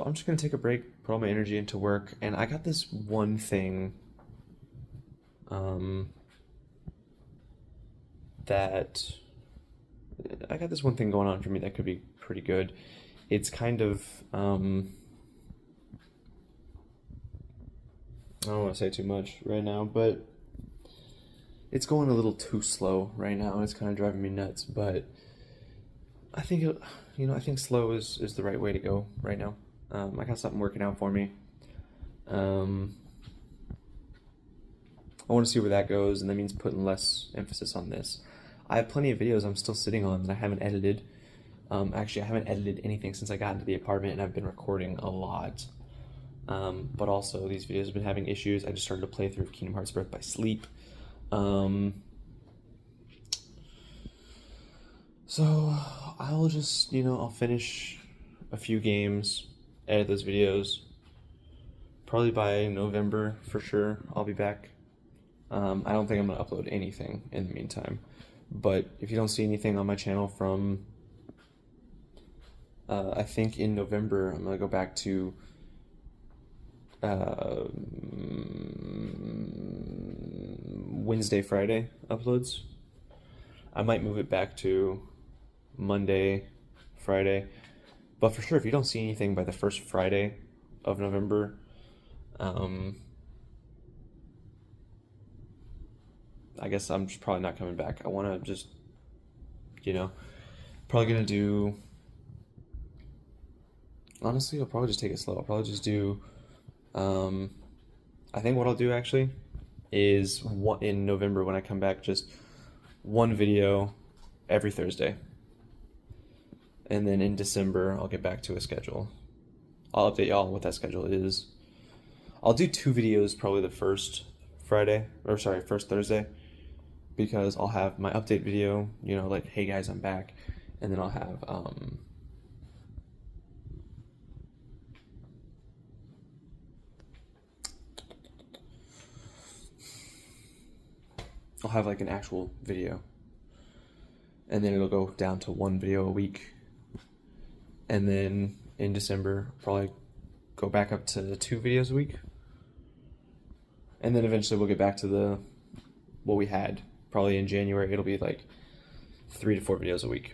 I'm just going to take a break, put all my energy into work, and I got this one thing going on for me that could be pretty good. It's kind of, I don't want to say too much right now, but it's going a little too slow right now, and it's kind of driving me nuts, but I think, I think slow is the right way to go right now. I got something working out for me. I want to see where that goes, and that means putting less emphasis on this. I have plenty of videos I'm still sitting on that I haven't edited. Actually, I haven't edited anything since I got into the apartment, and I've been recording a lot. But also, these videos have been having issues. I just started to play through Kingdom Hearts Birth by Sleep. So I'll just, I'll finish a few games, edit those videos. Probably by November for sure. I'll be back. I don't think I'm gonna upload anything in the meantime. But if you don't see anything on my channel from, I think in November, I'm gonna go back to Wednesday, Friday uploads. I might move it back to Monday, Friday. But for sure, if you don't see anything by the first Friday of November, I guess I'm just probably not coming back. I want to just, probably going to do, honestly, I'll probably just take it slow. I'll probably just do, I think what I'll do actually is in November when I come back, just one video every Thursday. And then in December, I'll get back to a schedule. I'll update y'all what that schedule is. I'll do 2 videos probably the first Thursday, because I'll have my update video, like, hey guys, I'm back. And then I'll have, like an actual video. And then it'll go down to 1 video a week. And then in December, probably go back up to 2 videos a week. And then eventually we'll get back to what we had. Probably in January, it'll be like 3 to 4 videos a week,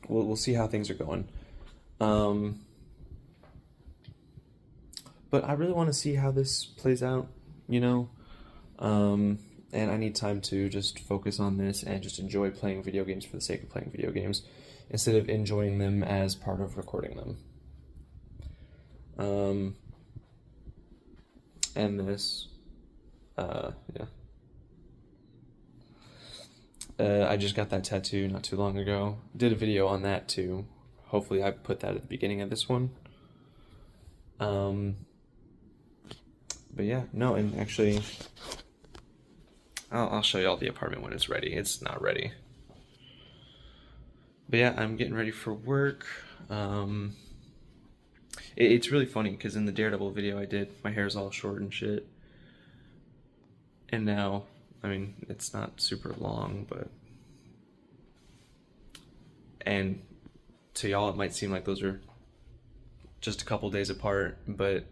We'll see how things are going. But I really want to see how this plays out, and I need time to just focus on this and just enjoy playing video games for the sake of playing video games, instead of enjoying them as part of recording them. And this, yeah. I just got that tattoo not too long ago. Did a video on that too. Hopefully I put that at the beginning of this one. But yeah, no, and actually, I'll show y'all the apartment when it's ready. It's not ready. But yeah, I'm getting ready for work. It's really funny because in the Daredevil video I did, my hair's all short and shit. And now, I mean, it's not super long, and to y'all it might seem like those are just a couple days apart, but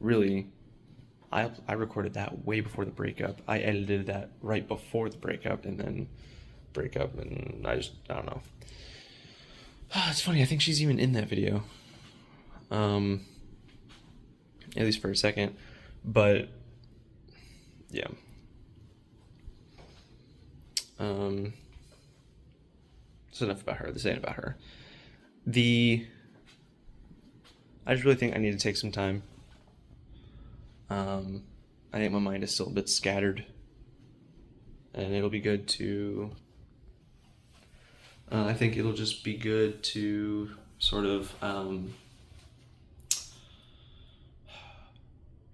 really, I recorded that way before the breakup. I edited that right before the breakup, and then breakup, and I don't know. It's funny, I think she's even in that video. At least for a second. But yeah. That's enough about her. This ain't about her. I just really think I need to take some time. I think my mind is still a bit scattered, and it'll be good to, I think it'll just be good to sort of,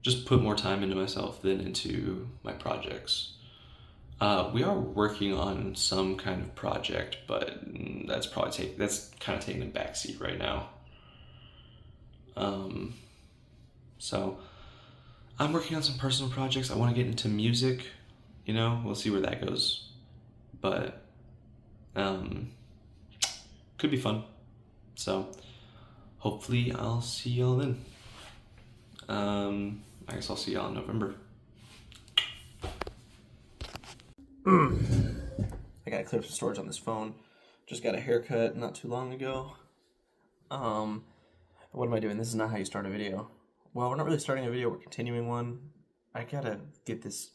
just put more time into myself than into my projects. We are working on some kind of project, but that's kind of taking a backseat right now. So I'm working on some personal projects. I want to get into music, we'll see where that goes. But could be fun. So hopefully I'll see y'all then. I guess I'll see y'all in November. I gotta clear up some storage on this phone. Just got a haircut not too long ago. What am I doing? This is not how you start a video. Well, we're not really starting a video, we're continuing one. I gotta get this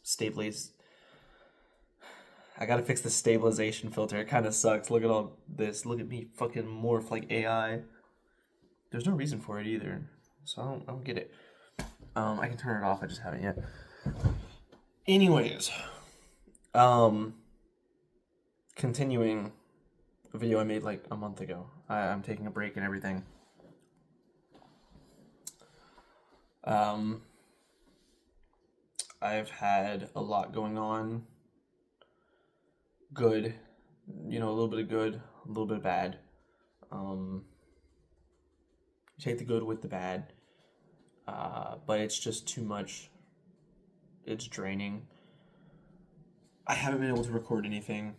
I gotta fix the stabilization filter. It kind of sucks. Look at all this. Look at me fucking morph like AI. There's no reason for it either, so I don't get it. I can turn it off, I just haven't yet. Anyways, continuing a video I made like a month ago. I'm taking a break and everything. I've had a lot going on. Good you know, a little bit of good, a little bit of bad. Take the good with the bad, but it's just too much. It's draining. I haven't been able to record anything.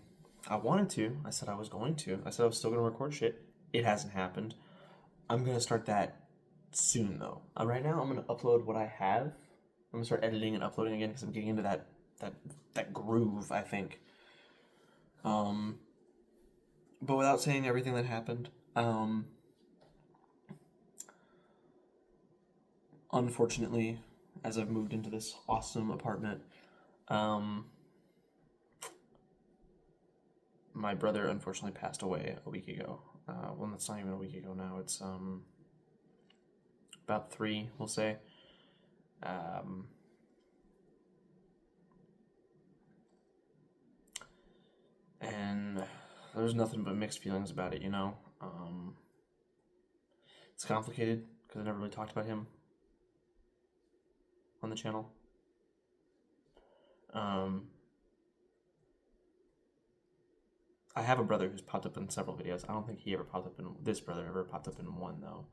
I wanted to. I said I was going to. I said I was still going to record shit. It hasn't happened. I'm going to start that soon, though. Right now, I'm going to upload what I have. I'm going to start editing and uploading again because I'm getting into that groove, I think. But without saying everything that happened, unfortunately, as I've moved into this awesome apartment, my brother unfortunately passed away a week ago. Well, that's not even a week ago now. It's about 3, we'll say. And there's nothing but mixed feelings about it, you know. It's complicated because I never really talked about him on the channel. I have a brother who's popped up in several videos. I don't think he ever popped up in this brother ever popped up in one though.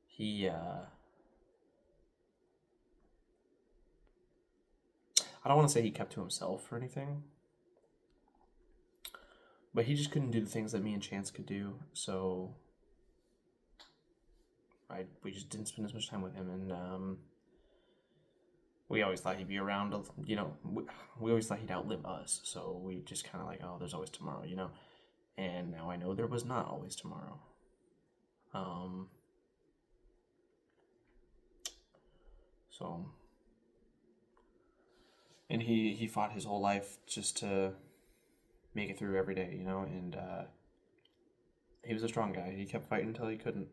He I don't want to say he kept to himself or anything, but he just couldn't do the things that me and Chance could do. So we just didn't spend as much time with him, and we always thought he'd be around. You know, we always thought he'd outlive us. So we just kind of like, oh, there's always tomorrow, you know. And now I know there was not always tomorrow. So, and he fought his whole life just to make it through every day, you know. And he was a strong guy. He kept fighting until he couldn't.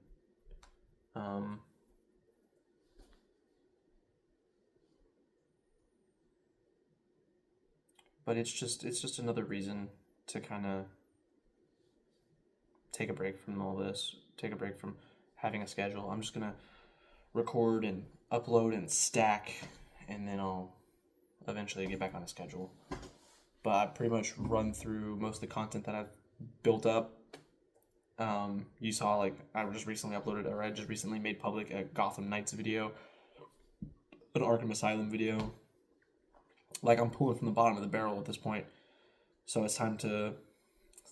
But it's just another reason to kind of take a break from all this, take a break from having a schedule. I'm just gonna record and upload and stack, and then I'll eventually get back on a schedule. But I pretty much run through most of the content that I've built up. You saw, like, I just recently made public a Gotham Knights video, an Arkham Asylum video. Like, I'm pulling from the bottom of the barrel at this point. So it's time to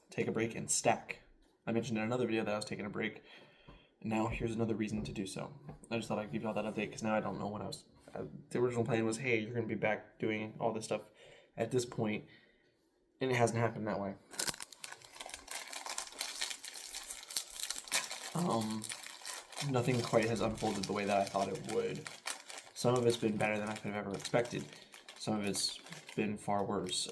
take a break and stack. I mentioned in another video that I was taking a break. And now here's another reason to do so. I just thought I'd give you all that update because now I don't know when the original plan was, hey, you're going to be back doing all this stuff at this point, and it hasn't happened that way. Nothing quite has unfolded the way that I thought it would. Some of it's been better than I could have ever expected. Some of it's been far worse.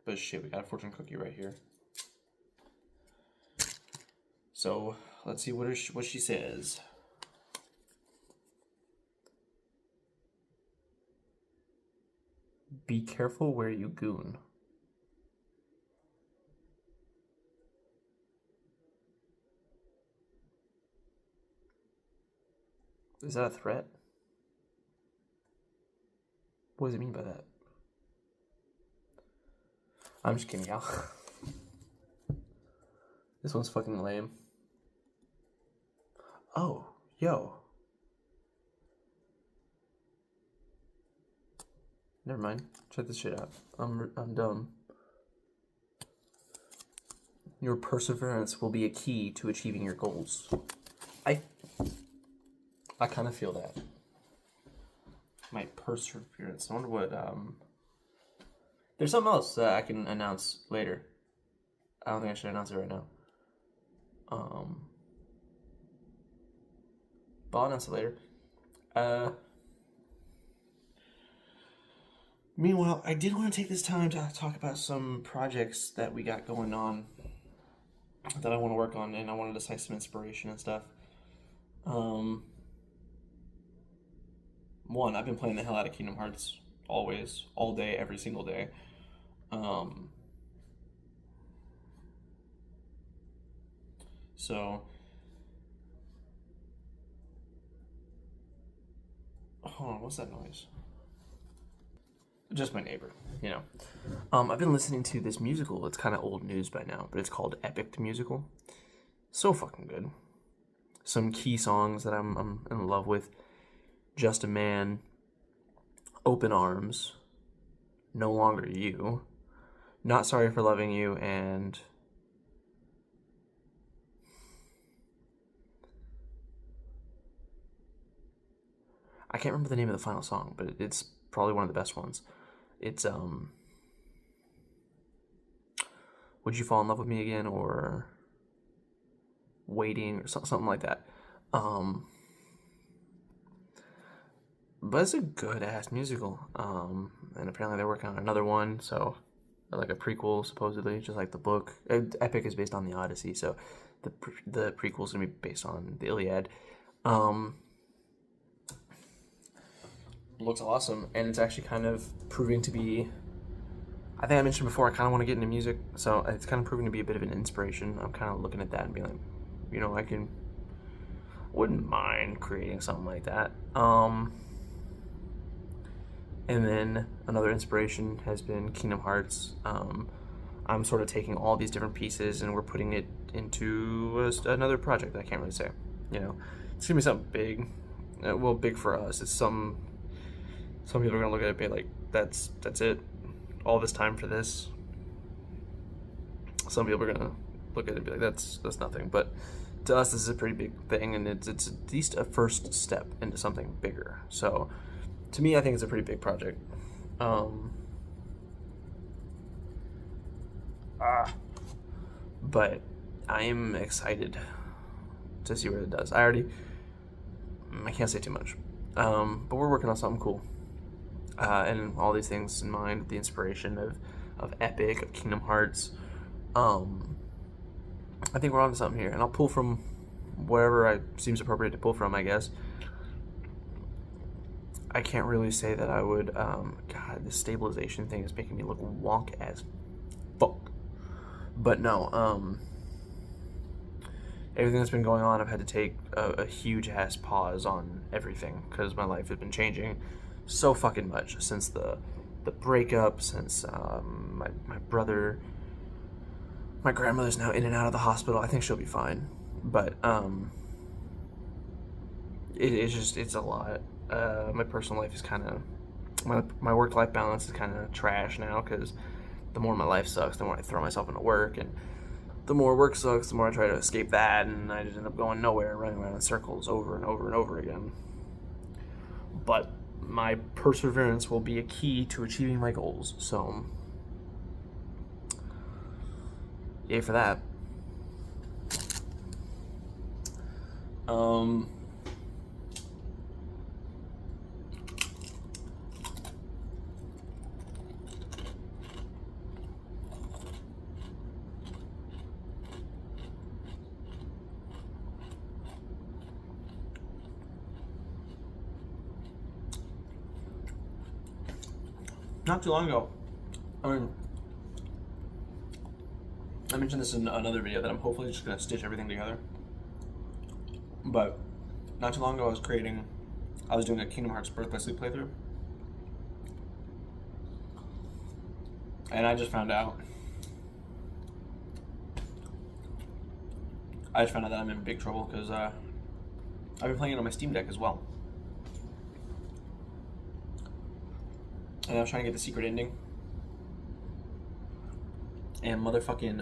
But shit, we got a fortune cookie right here. So let's see what she says. Be careful where you goon. Is that a threat? What does it mean by that? I'm just kidding, y'all. This one's fucking lame. Oh, yo. Never mind. Check this shit out. I'm dumb. Your perseverance will be a key to achieving your goals. I kind of feel that. My perseverance. I wonder what, There's something else that I can announce later. I don't think I should announce it right now. But I'll announce it later. Meanwhile, I did want to take this time to talk about some projects that we got going on that I want to work on, and I wanted to cite some inspiration and stuff. One, I've been playing the hell out of Kingdom Hearts always, all day, every single day. So, hold on, what's that noise? just my neighbor, you know. I've been listening to this musical. It's kind of old news by now, but it's called Epic the Musical. So fucking good. Some key songs that I'm in love with. Just a Man, Open Arms, No Longer You, Not Sorry for Loving You, and I can't remember the name of the final song, but it's probably one of the best ones. It's Would You Fall in Love with Me Again, or Waiting, or something like that. But it's a good ass musical. And apparently they're working on another one, so like a prequel supposedly, just like the book. Epic is based on the Odyssey, so the prequel's gonna be based on the Iliad. Looks awesome, and it's actually kind of proving to be. I think I mentioned before, I kind of want to get into music, so it's kind of proving to be a bit of an inspiration. I'm kind of looking at that and being like, you know, wouldn't mind creating something like that. And then another inspiration has been Kingdom Hearts. I'm sort of taking all these different pieces and we're putting it into another project. I can't really say, you know, it's gonna be something big. Well, big for us. It's some people are gonna look at it and be like, that's it. All this time for this. Some people are gonna look at it and be like, that's nothing. But to us, this is a pretty big thing, and it's at least a first step into something bigger. So, to me, I think it's a pretty big project. But I am excited to see what it does. I can't say too much. But we're working on something cool. And all these things in mind, the inspiration of Epic, of Kingdom Hearts. I think we're onto something here, and I'll pull from wherever seems appropriate to pull from, I guess. I can't really say that I would. God, this stabilization thing is making me look wonk as fuck. But no, everything that's been going on, I've had to take a huge ass pause on everything because my life has been changing so fucking much since the breakup, since my brother, my grandmother's now in and out of the hospital. I think she'll be fine, but it's a lot. My personal life is kind of my work-life balance is kind of trash now because the more my life sucks, the more I throw myself into work, and the more work sucks, the more I try to escape that, and I just end up going nowhere, running around in circles over and over and over again. But my perseverance will be a key to achieving my goals, so yay for that. Not too long ago, I mentioned this in another video that I'm hopefully just going to stitch everything together. But not too long ago, I was doing a Kingdom Hearts Birth by Sleep playthrough. And I just found out that I'm in big trouble because I've been playing it on my Steam Deck as well. And I was trying to get the secret ending. And motherfucking,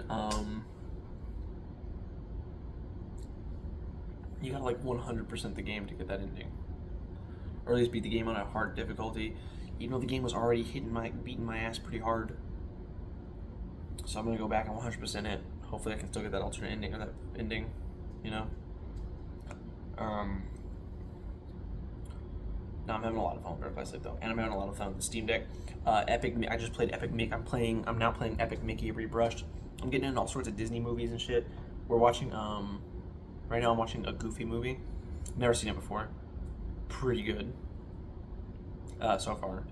you gotta like 100% the game to get that ending. Or at least beat the game on a hard difficulty, even though the game was already beating my ass pretty hard. So I'm gonna go back and 100% it. Hopefully I can still get that alternate ending, or that ending, you know? No, I'm having a lot of fun with Birth by Sleep though, and I'm having a lot of fun with the Steam Deck. Epic. I just played Epic Mickey. I'm now playing Epic Mickey Rebrushed. I'm getting into all sorts of Disney movies and shit. We're watching. Right now I'm watching a Goofy movie. Never seen it before. Pretty good. So far.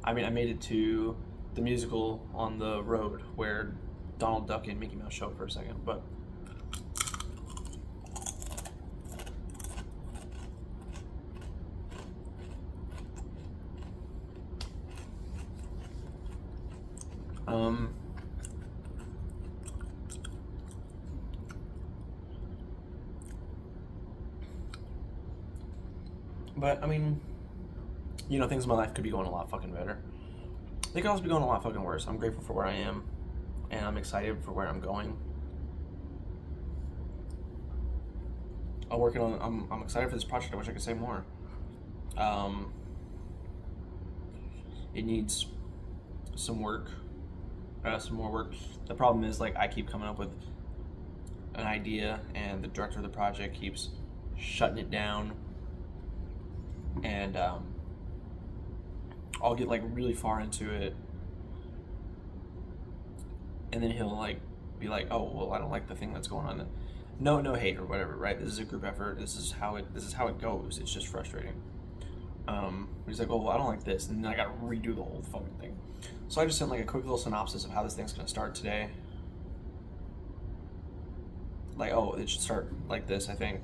I mean, I made it to the musical on the road where Donald Duck and Mickey Mouse show up for a second, but. Um, but I mean, you know, things in my life could be going a lot fucking better. They could also be going a lot fucking worse. I'm grateful for where I am, and I'm excited for where I'm going. I'm excited for this project. I wish I could say more. It needs some work, some more work. The problem is, like, I keep coming up with an idea, and the director of the project keeps shutting it down, and I'll get like really far into it, and then he'll like be like, "Oh, well, I don't like the thing that's going on." No hate or whatever, right? This is a group effort. This is how it goes. It's just frustrating. He's like, "Oh, well, I don't like this," and then I gotta redo the whole fucking thing. So I just sent like a quick little synopsis of how this thing's gonna start today. Like, oh, it should start like this, I think.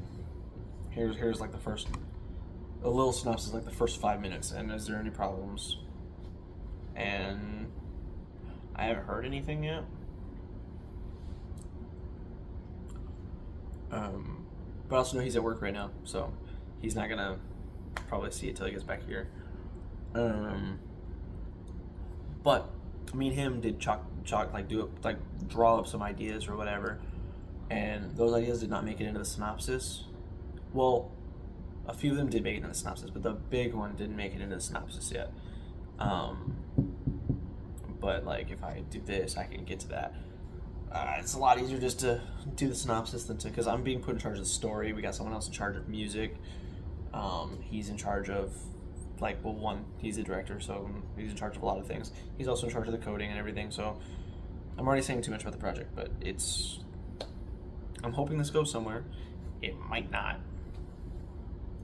Here's like a little synopsis, like the first 5 minutes, and is there any problems? And I haven't heard anything yet. But I also know he's at work right now, so he's not gonna probably see it till he gets back here. But me and him did draw up some ideas or whatever, and those ideas did not make it into the synopsis. Well, a few of them did make it into the synopsis, but the big one didn't make it into the synopsis yet. But like, if I do this, I can get to that. It's a lot easier just to do the synopsis than because I'm being put in charge of the story. We got someone else in charge of music. He's in charge of he's the director, so he's in charge of a lot of things. He's also in charge of the coding and everything. So I'm already saying too much about the project, but I'm hoping this goes somewhere. It might not,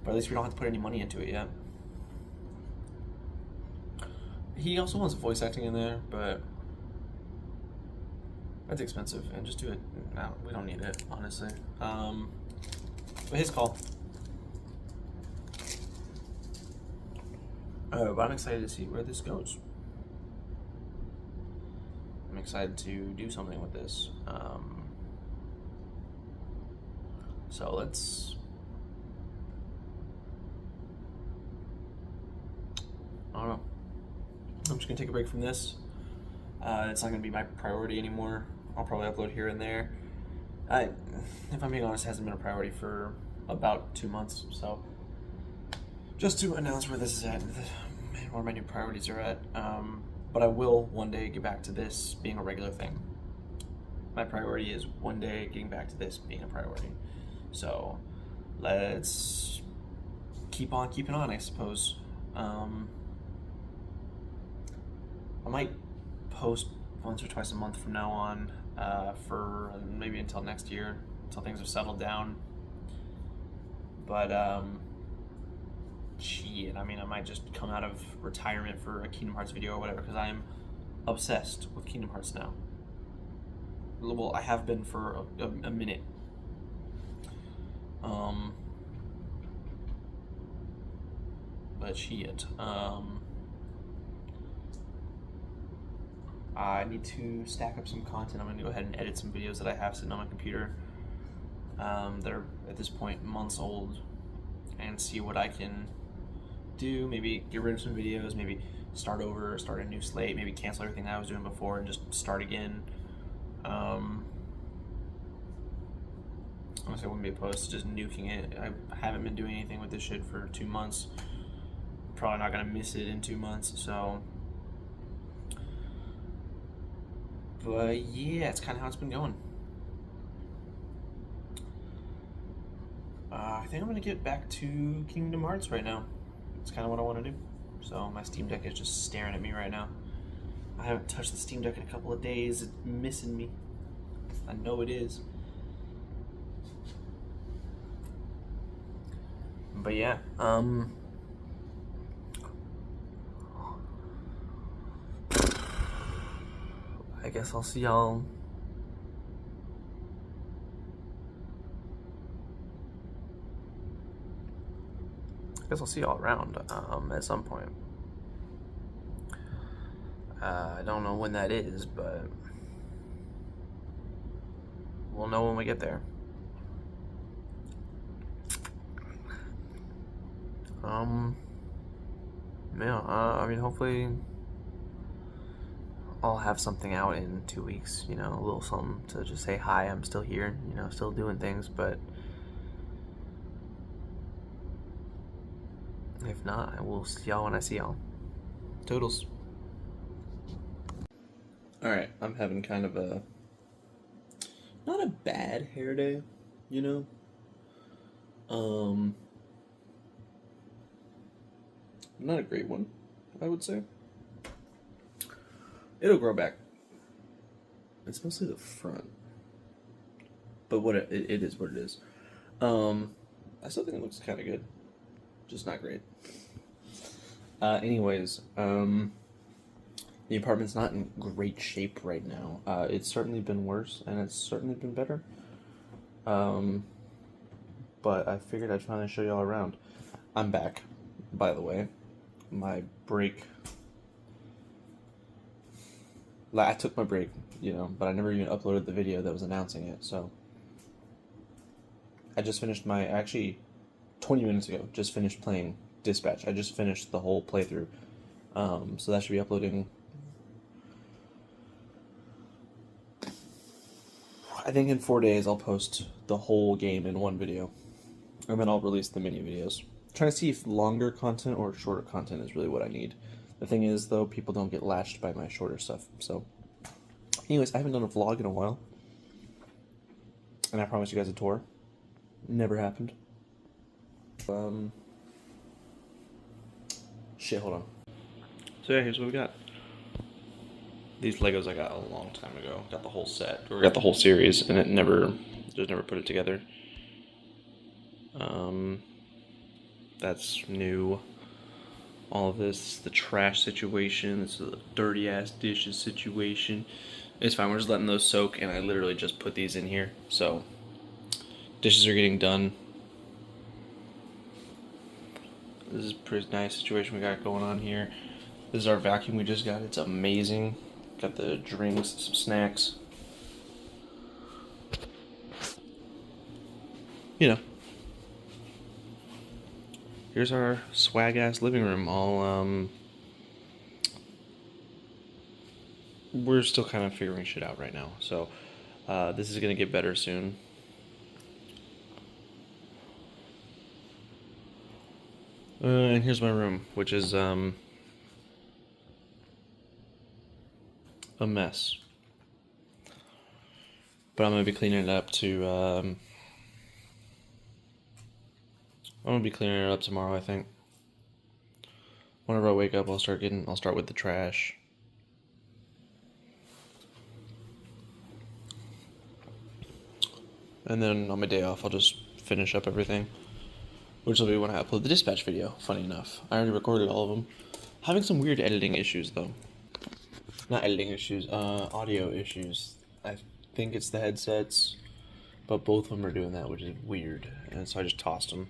but at least we don't have to put any money into it yet. He also wants voice acting in there, but that's expensive, and just do it. No, we don't need it, honestly. But his call. But I'm excited to see where this goes. I'm excited to do something with this. So let's. I don't know. I'm just gonna take a break from this. It's not gonna be my priority anymore. I'll probably upload here and there. If I'm being honest, it hasn't been a priority for about 2 months. So just to announce where this is at and where my new priorities are at. But I will one day get back to this being a regular thing. My priority is one day getting back to this being a priority. So let's keep on keeping on, I suppose. I might post once or twice a month from now on, for maybe until next year, until things are settled down. But shit, I mean, I might just come out of retirement for a Kingdom Hearts video or whatever, because I am obsessed with Kingdom Hearts now. Well, I have been for a minute. But shit, I need to stack up some content. I'm going to go ahead and edit some videos that I have sitting on my computer. They're, at this point, months old. And see what I can do. Maybe get rid of some videos. Maybe start over, start a new slate. Maybe cancel everything I was doing before and just start again. Honestly, I wouldn't be opposed to just nuking it. I haven't been doing anything with this shit for 2 months. Probably not going to miss it in 2 months, so... But yeah, it's kind of how it's been going. I think I'm going to get back to Kingdom Hearts right now. It's kind of what I want to do. So my Steam Deck is just staring at me right now. I haven't touched the Steam Deck in a couple of days. It's missing me. I know it is. But yeah, I guess I'll see y'all. I guess I'll see y'all around at some point. I don't know when that is, but we'll know when we get there. Yeah, I mean, hopefully I'll have something out in 2 weeks, you know, a little something to just say, hi, I'm still here, you know, still doing things, but if not, I will see y'all when I see y'all. Toodles. Alright, I'm having kind of a not a bad hair day, you know? Not a great one, I would say. It'll grow back. It's mostly the front. But what it is what it is. I still think it looks kind of good. Just not great. Anyways, the apartment's not in great shape right now. It's certainly been worse, and it's certainly been better. But I figured I'd finally show y'all around. I'm back, by the way. My break. I took my break, you know, but I never even uploaded the video that was announcing it, so. I just finished actually, 20 minutes ago, just finished playing Dispatch. I just finished the whole playthrough. So that should be uploading. I think in 4 days I'll post the whole game in one video. And then I'll release the mini videos. Trying to see if longer content or shorter content is really what I need. The thing is, though, people don't get lashed by my shorter stuff. So, anyways, I haven't done a vlog in a while. And I promised you guys a tour. Never happened. Shit, hold on. So yeah, here's what we got. These Legos I got a long time ago. Got the whole set, or got the whole series, and just never put it together. That's new. All of this, the trash situation, this is a dirty ass dishes situation. It's fine, we're just letting those soak, and I literally just put these in here. So, dishes are getting done. This is a pretty nice situation we got going on here. This is our vacuum we just got. It's amazing. Got the drinks, some snacks. You know. Here's our swag ass living room. We're still kind of figuring shit out right now. So this is gonna get better soon. And here's my room, which is a mess. But I'm gonna be cleaning it up I'm gonna be cleaning it up tomorrow, I think. Whenever I wake up, I'll start with the trash. And then on my day off, I'll just finish up everything. Which will be when I upload the dispatch video, funny enough. I already recorded all of them. Having some weird editing issues, though. Not editing issues, audio issues. I think it's the headsets, but both of them are doing that, which is weird. And so I just tossed them.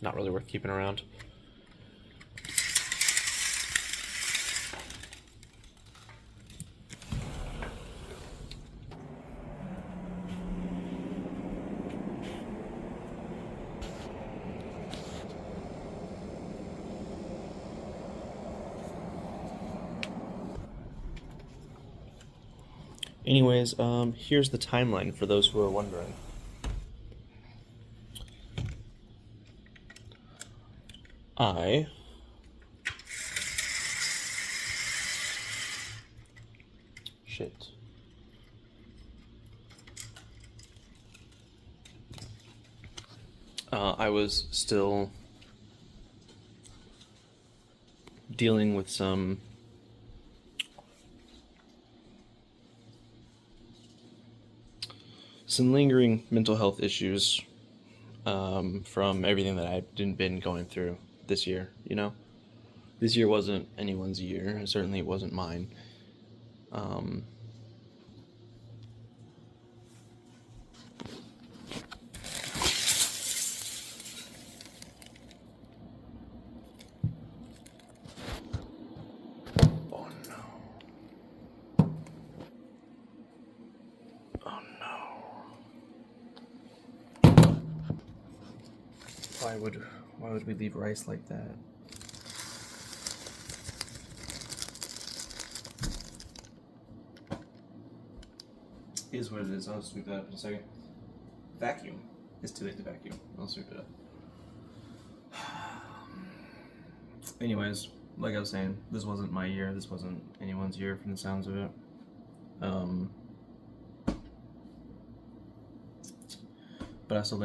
Not really worth keeping around. Anyways, here's the timeline for those who are wondering. Shit. I was still dealing with some lingering mental health issues from everything that I've been going through this year, you know? This year wasn't anyone's year. Certainly it wasn't mine. Oh no. Why would we leave rice like that? Is what it is. I'll sweep that up in a second. Vacuum. It's too late to vacuum. I'll sweep it up. Anyways, like I was saying, this wasn't my year. This wasn't anyone's year from the sounds of it. But I was still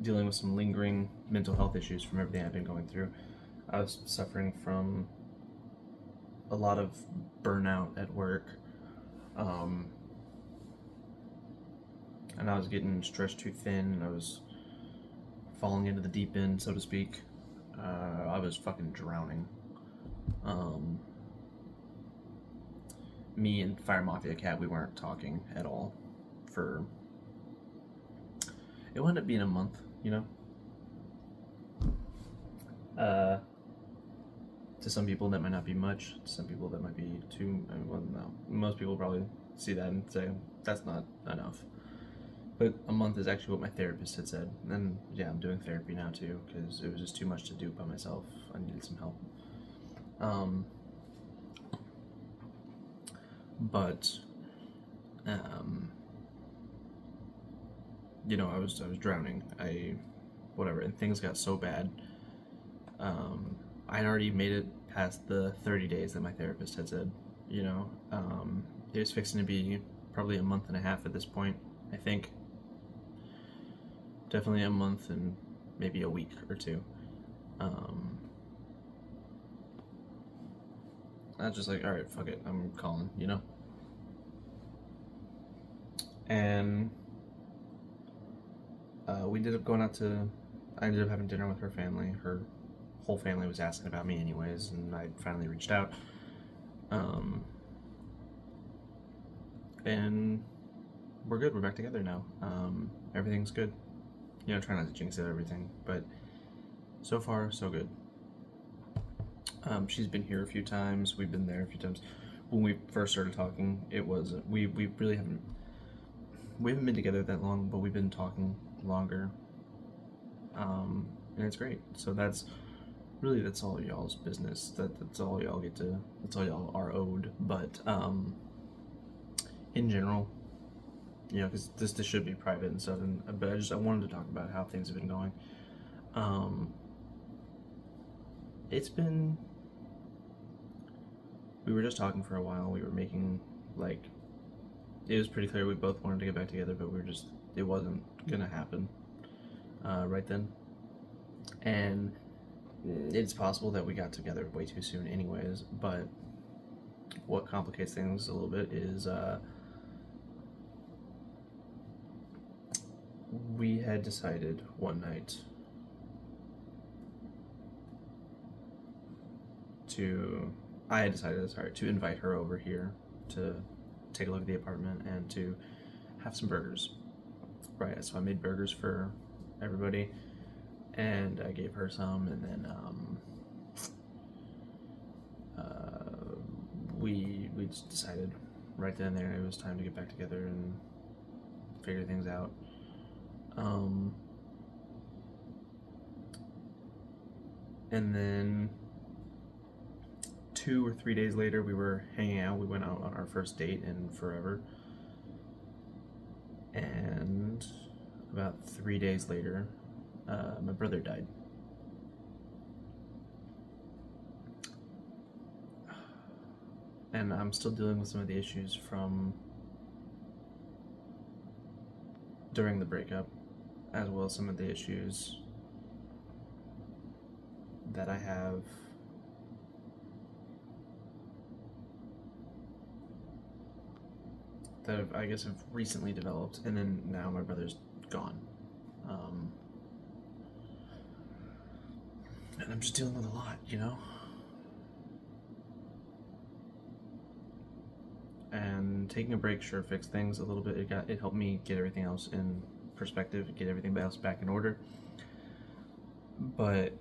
dealing with some lingering mental health issues from everything I've been going through. I was suffering from a lot of burnout at work. And I was getting stretched too thin, and I was falling into the deep end, so to speak. I was fucking drowning. Me and Fire Mafia Cat, we weren't talking at all for... It wound up being a month, you know? To some people that might not be much, to some people that might be too... well, no. Most people probably see that and say, that's not enough. But a month is actually what my therapist had said. And yeah, I'm doing therapy now too, because it was just too much to do by myself. I needed some help. You know, I was drowning. Whatever, and things got so bad. I had already made it past the 30 days that my therapist had said. You know, it was fixing to be probably a month and a half at this point, I think. Definitely a month and maybe a week or two. I was just like, alright, fuck it, I'm calling, you know? And we ended up going out to... I ended up having dinner with her family. Her whole family was asking about me anyways, and I finally reached out. And we're good, we're back together now. Everything's good. You know, try not to jinx it, everything, but so far, so good. She's been here a few times, we've been there a few times. When we first started talking, it was, we really haven't been together that long, but we've been talking longer. And it's great. So that's all y'all's business. That's all y'all get to, that's all y'all are owed. But, in general, you know, because this should be private and stuff, but I wanted to talk about how things have been going. It's been... We were just talking for a while. We were making, like... It was pretty clear we both wanted to get back together, but it wasn't gonna happen right then. And it's possible that we got together way too soon anyways, but what complicates things a little bit is... we had decided one night to invite her over here to take a look at the apartment and to have some burgers. Right, so I made burgers for everybody, and I gave her some, and then we just decided right then and there it was time to get back together and figure things out. And then 2 or 3 days later, we were hanging out. We went out on our first date in forever. And about 3 days later, my brother died. And I'm still dealing with some of the issues from during the breakup, as well as some of the issues that I have that I guess have recently developed, and then now my brother's gone. And I'm just dealing with a lot, you know? And taking a break sure fixed things a little bit. It helped me get everything else in perspective, get everything else back in order. But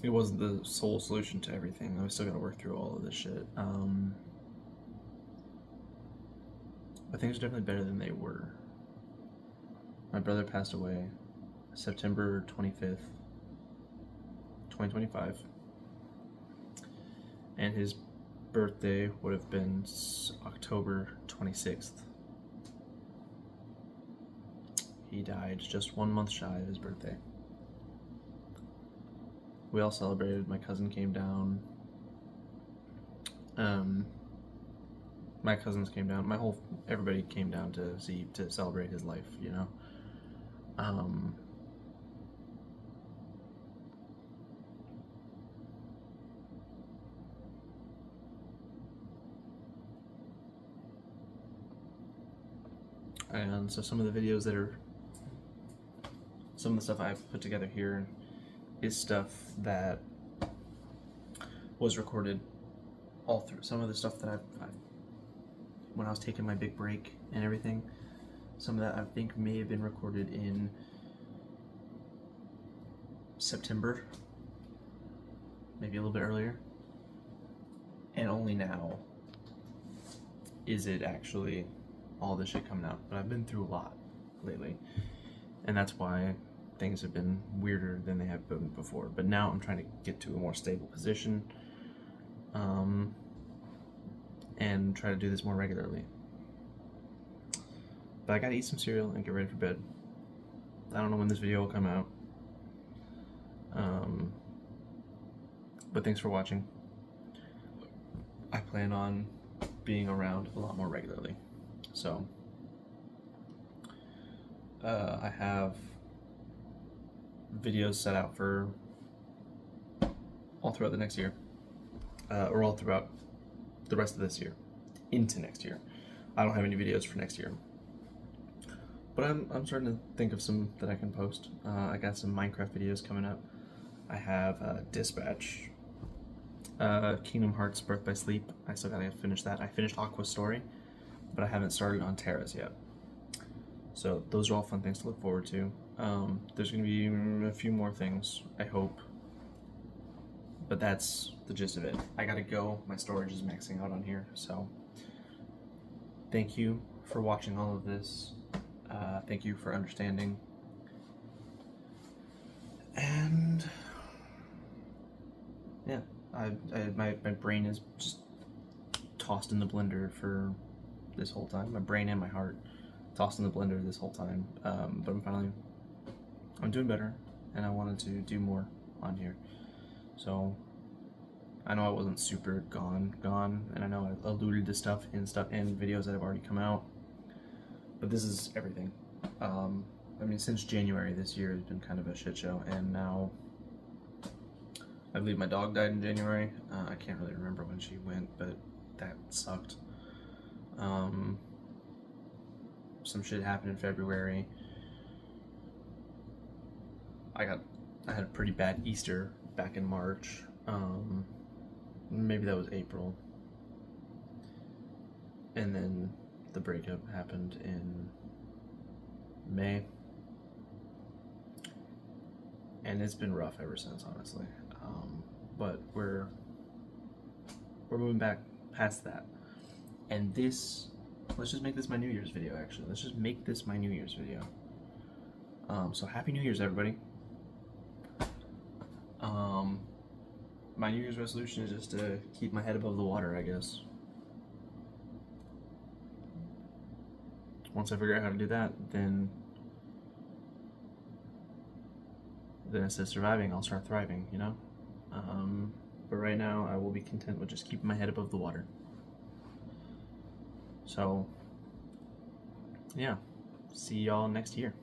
it wasn't the sole solution to everything. I was still gotta work through all of this shit. But things are definitely better than they were. My brother passed away September 25th, 2025. And his birthday would have been October 26th. He died just 1 month shy of his birthday. We all celebrated. My cousin came down. My cousins came down. Everybody came down to celebrate his life, you know. And so some of the stuff I've put together here is stuff that was recorded all through. Some of the stuff that I've when I was taking my big break and everything, some of that I think may have been recorded in September, maybe a little bit earlier, and only now is it actually all this shit coming out. But I've been through a lot lately, and that's why things have been weirder than they have been before. But now I'm trying to get to a more stable position, and try to do this more regularly. But I gotta eat some cereal and get ready for bed. I don't know when this video will come out. But thanks for watching. I plan on being around a lot more regularly. So, I have videos set out for all throughout the next year, or all throughout the rest of this year, into next year. I don't have any videos for next year, but I'm starting to think of some that I can post. I got some Minecraft videos coming up. I have Dispatch, Kingdom Hearts Birth by Sleep. I still gotta finish that. I finished Aqua's story, but I haven't started on Terra's yet. So those are all fun things to look forward to. There's gonna be a few more things, I hope. But that's the gist of it. I gotta go. My storage is maxing out on here. So thank you for watching all of this. Thank you for understanding. And yeah, my brain is just tossed in the blender for this whole time. My brain and my heart tossed in the blender this whole time. But I'm doing better, and I wanted to do more on here. So I know I wasn't super gone, and I know I alluded to stuff in videos that have already come out, but this is everything. I mean, since January this year has been kind of a shit show, and now I believe my dog died in January. I can't really remember when she went, but that sucked. Some shit happened in February. I had a pretty bad Easter back in March. Maybe that was April. And then the breakup happened in May. And it's been rough ever since, honestly. But we're moving back past that. And let's just make this my New Year's video, actually. Let's just make this my New Year's video. So Happy New Year's, everybody. My New Year's resolution is just to keep my head above the water, I guess. Once I figure out how to do that, then instead of surviving, I'll start thriving, you know? But right now, I will be content with just keeping my head above the water. So, yeah. See y'all next year.